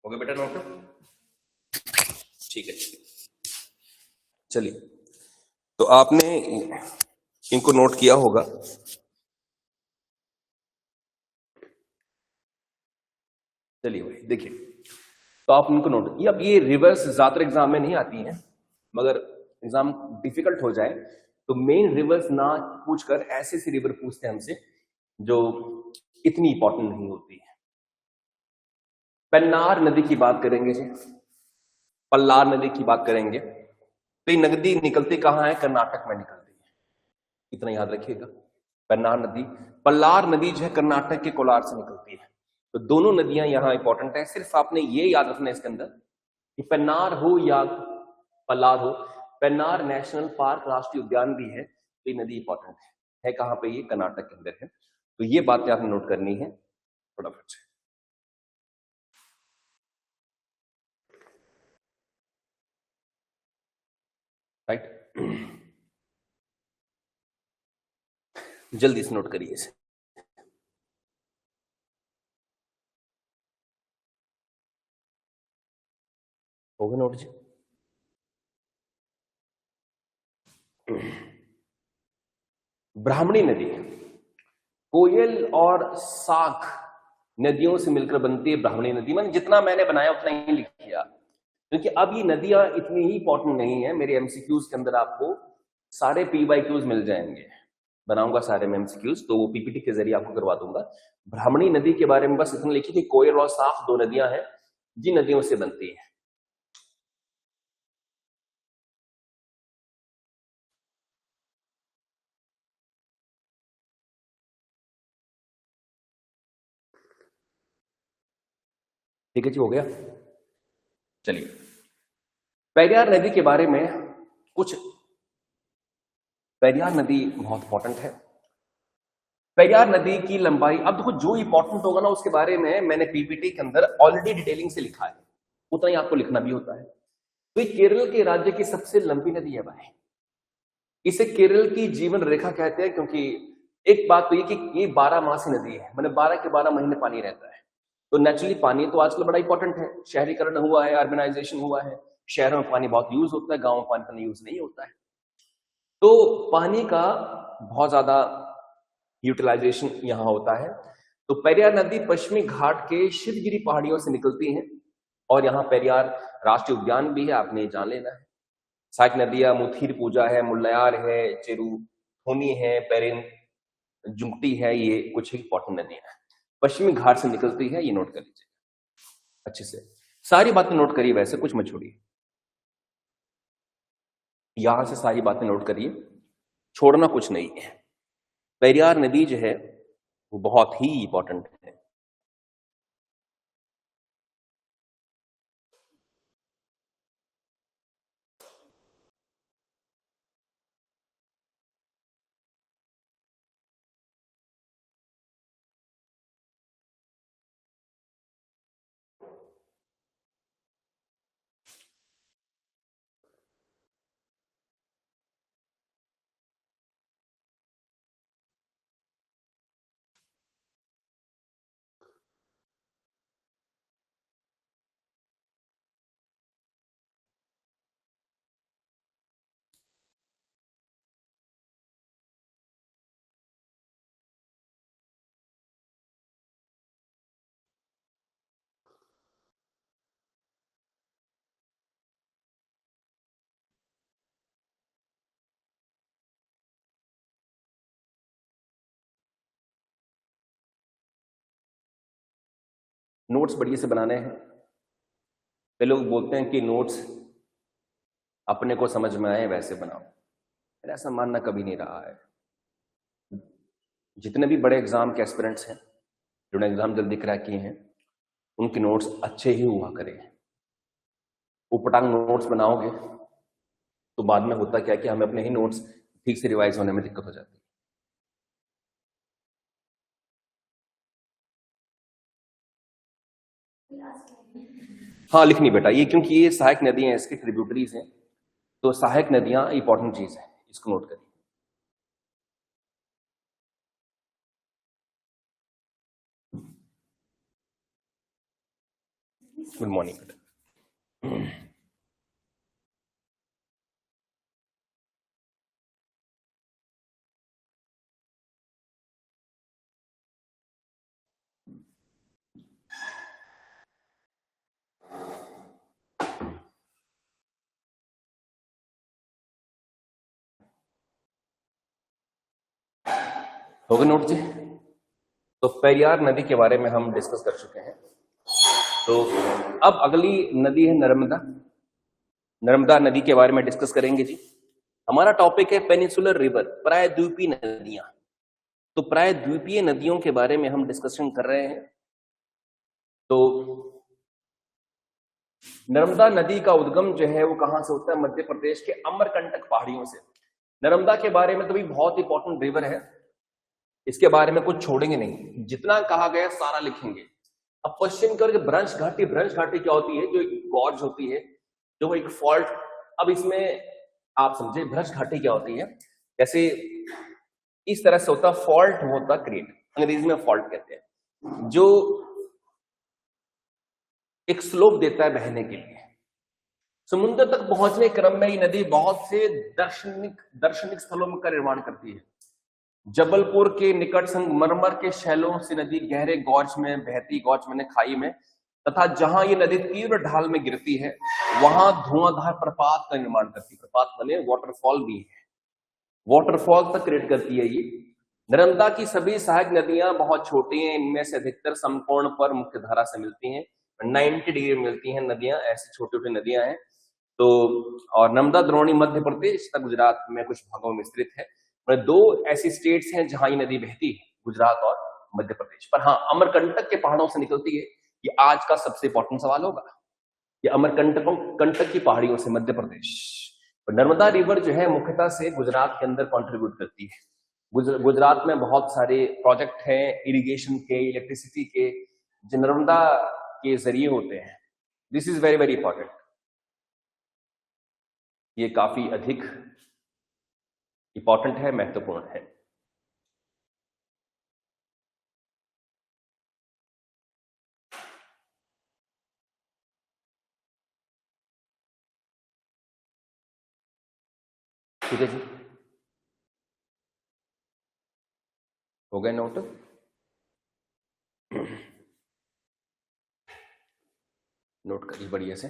हो गया बेटा नोट? ठीक है, चलिए। तो आपने इनको नोट किया होगा। चलिए भाई देखिए, तो आप इनको नोट, ये अब ये रिवर्स ज्यादातर एग्जाम में नहीं आती हैं, मगर एग्जाम डिफिकल्ट हो जाए तो मेन रिवर्स ना पूछकर ऐसे सी रिवर पूछते हैं हमसे जो इतनी इंपॉर्टेंट नहीं होती है। पेन्नार नदी की बात करेंगे जी, पल्लार नदी की बात करेंगे। तो ये नदी निकलती कहाँ है? कर्नाटक में निकलती है, इतना याद रखिएगा। पेन्नार नदी, पल्लार नदी जो है कर्नाटक के कोलार से निकलती है। तो दोनों नदियां यहां इंपॉर्टेंट है। सिर्फ आपने ये याद रखना है इसके अंदर कि पेन्नार हो या पल्लार हो, पेन्नार नेशनल पार्क राष्ट्रीय उद्यान भी है, तो ये नदी इंपॉर्टेंट है कहां पे? ये कर्नाटक के अंदर है। तो ये बातें आपने नोट करनी है फटाफट से, राइट? जल्दी से नोट करिए इसे। हो गया नोट जी? ब्राह्मणी नदी, कोयल और साख नदियों से मिलकर बनती है ब्राह्मणी नदी। मैंने जितना मैंने बनाया उतना ही लिख किया, क्योंकि अब ये नदियां इतनी ही इंपॉर्टेंट नहीं है। मेरे एमसीक्यूज के अंदर आपको सारे पी/क्यूज मिल जाएंगे, बनाऊंगा सारे में एमसीक्यूज, तो वो पीपीटी के जरिए आपको करवा दूंगा। ब्राह्मणी नदी के बारे में बस इतना लिखिए कि कोयल और साख दो नदियां हैं जिन नदियों से बनती है। ठीक है जी, हो गया। चलिए, पेरियार नदी के बारे में कुछ, पेरियार नदी बहुत इंपॉर्टेंट है। पेरियार नदी की लंबाई, अब देखो जो इंपॉर्टेंट होगा ना उसके बारे में मैंने पीपीटी के अंदर ऑलरेडी डिटेलिंग से लिखा है, उतना ही आपको लिखना भी होता है। तो ये केरल के राज्य की सबसे लंबी नदी है भाई। इसे केरल की जीवन रेखा कहते हैं, क्योंकि एक बात तो ये कि ये 12 मासी नदी है, मतलब 12 के 12 महीने पानी रहता है। तो नेचुरली पानी तो आजकल बड़ा इंपॉर्टेंट है, शहरीकरण हुआ है, अर्बनाइजेशन हुआ है, शहरों में पानी बहुत यूज होता है, गाँव में पानी का यूज नहीं होता है। तो पानी का बहुत ज्यादा यूटिलाइजेशन यहां होता है। तो पेरियार नदी पश्चिमी घाट के शिवगिरी पहाड़ियों से निकलती है, और यहाँ पेरियार राष्ट्रीय उद्यान भी है, आपने जान लेना है। सहायक नदियां मुथीर पूजा है, मुल्लायार है, चेरू थोनी है, पेरिन जुंगटी है, ये कुछ इंपॉर्टेंट नदियां हैं। पश्चिमी घाट से निकलती है, ये नोट कर लीजिए अच्छे से। सारी बातें नोट करिए, वैसे कुछ मत छोड़िए, यहां से सारी बातें नोट करिए, छोड़ना कुछ नहीं है। पेरियार नदी जो है वो बहुत ही इंपॉर्टेंट है। नोट्स बढ़िया से बनाने हैं। वे लोग बोलते हैं कि नोट्स अपने को समझ में आए वैसे बनाओ, मेरा ऐसा मानना कभी नहीं रहा है। जितने भी बड़े एग्जाम के एस्पिरेंट्स हैं, जिन्होंने एग्जाम जल्दी क्रैक किए हैं, उनके नोट्स अच्छे ही हुआ करें। उपटांग नोट्स बनाओगे तो बाद में होता क्या कि हमें अपने ही नोट्स ठीक से रिवाइज होने में दिक्कत हो जाती है। हाँ लिखनी बेटा, ये क्योंकि ये सहायक नदियां इसकी ट्रिब्यूटरीज हैं, तो सहायक नदियां इंपॉर्टेंट चीज है, इसको नोट करिए। गुड मॉर्निंग बेटा। हो गए नोट जी? तो पेरियार नदी के बारे में हम डिस्कस कर चुके हैं। तो अब अगली नदी है नर्मदा। नर्मदा नदी के बारे में डिस्कस करेंगे जी। हमारा टॉपिक है पेनिसुलर रिवर, प्रायद्वीपीय नदियां। तो प्रायद्वीपीय नदियों के बारे में हम डिस्कशन कर रहे हैं। तो नर्मदा नदी का उद्गम जो है वो कहां से होता है? मध्य प्रदेश के अमरकंटक पहाड़ियों से। नर्मदा के बारे में तो भी बहुत इंपॉर्टेंट रिवर है, इसके बारे में कुछ छोड़ेंगे नहीं, जितना कहा गया सारा लिखेंगे। अब पश्चिम की ओर जो भ्रंश घाटी, भ्रंश घाटी क्या होती है? जो एक गॉर्ज होती है, जो एक फॉल्ट। अब इसमें आप समझे भ्रंश घाटी क्या होती है। जैसे इस तरह से होता फॉल्ट होता क्रिएट, अंग्रेजी में फॉल्ट कहते हैं, जो एक स्लोप देता है बहने के लिए। समुद्र तक पहुंचने क्रम में ये नदी बहुत से दर्शनिक स्थलों का निर्माण करती है। जबलपुर के निकट संगमरमर के शैलों से नदी गहरे गौज में बहती, गौज मैंने खाई में, तथा जहां ये नदी तीव्र ढाल में गिरती है वहां धुआंधार प्रपात का निर्माण करती है। प्रपात बने वाटरफॉल भी है, वाटरफॉल तक क्रिएट करती है ये। नर्मदा की सभी सहायक नदियां बहुत छोटी हैं, इनमें से अधिकतर समकोण पर मुख्य धारा से मिलती हैं, 90 डिग्री मिलती हैं नदियां, ऐसी छोटी छोटी नदियां हैं। तो और नर्मदा द्रोणी मध्य प्रदेश तथा गुजरात में कुछ भागों में विस्तृत है। मतलब दो ऐसी स्टेट्स हैं जहां ये नदी बहती है, गुजरात और मध्य प्रदेश। पर हाँ, अमरकंटक के पहाड़ों से निकलती है, ये आज का सबसे इंपॉर्टेंट सवाल होगा। ये अमरकंटकों कंटक की पहाड़ियों से मध्य प्रदेश। और नर्मदा रिवर जो है मुख्यतः से गुजरात के अंदर कंट्रीब्यूट करती है। गुजरात में बहुत सारे प्रोजेक्ट हैं इरिगेशन के, इलेक्ट्रिसिटी के, जो नर्मदा के जरिए होते हैं। This is very very important, ये काफी अधिक इंपॉर्टेंट है, महत्वपूर्ण है। ठीक है जी, हो गए नोट? नोट करिए बढ़िया से।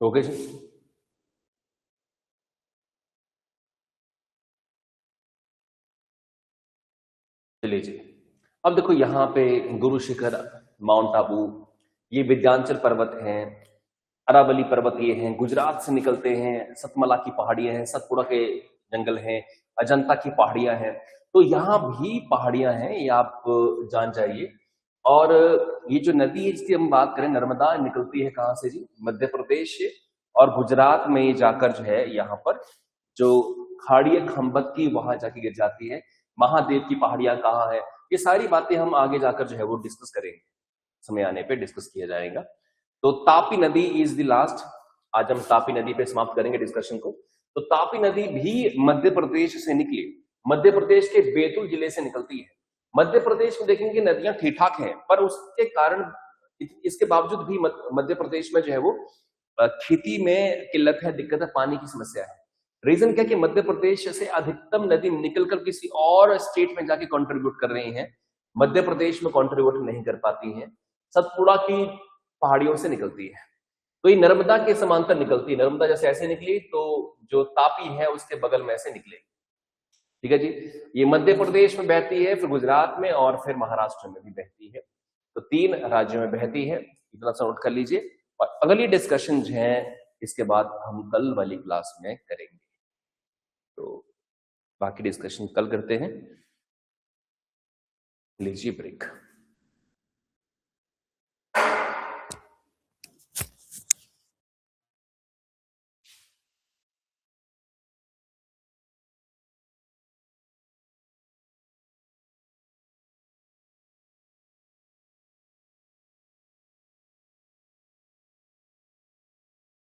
ओके जी। चलिए जी, अब देखो यहाँ पे गुरु शिखर, माउंट आबू, ये विंध्याचल पर्वत हैं, अरावली पर्वत ये हैं, गुजरात से निकलते हैं, सतमला की पहाड़ियां हैं, सतपुड़ा के जंगल हैं, अजंता की पहाड़ियां हैं। तो यहाँ भी पहाड़ियां हैं, ये आप जान जाइए। और ये जो नदी है जिसकी हम बात करें, नर्मदा, निकलती है कहाँ से जी? मध्य प्रदेश से। और गुजरात में ये जाकर जो है यहाँ पर जो खाड़िय खंबत की वहां जाके गिर जाती है। महादेव की पहाड़ियां कहाँ है, ये सारी बातें हम आगे जाकर जो है वो डिस्कस करेंगे, समय आने पे डिस्कस किया जाएगा। तो तापी नदी इज द लास्ट, आज हम तापी नदी पे समाप्त करेंगे डिस्कशन को। तो तापी नदी भी मध्य प्रदेश से निकली, मध्य प्रदेश के बैतूल जिले से निकलती है। मध्य प्रदेश में देखेंगे नदियां ठीक ठाक हैं, पर उसके कारण, इसके बावजूद भी मध्य प्रदेश में जो है वो खेती में किल्लत है, दिक्कत है, पानी की समस्या है। रीजन क्या कि मध्य प्रदेश से अधिकतम नदी निकलकर किसी और स्टेट में जाके कंट्रीब्यूट कर रही हैं, मध्य प्रदेश में कंट्रीब्यूट नहीं कर पाती हैं, सतपुड़ा की पहाड़ियों से निकलती है। तो ये नर्मदा के समांतर निकलती है, नर्मदा जैसे ऐसे निकली तो जो तापी है उसके बगल में ऐसे निकले। ठीक है जी, ये मध्य प्रदेश में बहती है, फिर गुजरात में और फिर महाराष्ट्र में भी बहती है। तो 3 राज्यों में बहती है, इतना सा नोट कर लीजिए। और अगली डिस्कशन जो है इसके बाद हम कल वाली क्लास में करेंगे। तो बाकी डिस्कशन कल करते हैं, लीजिए ब्रेक।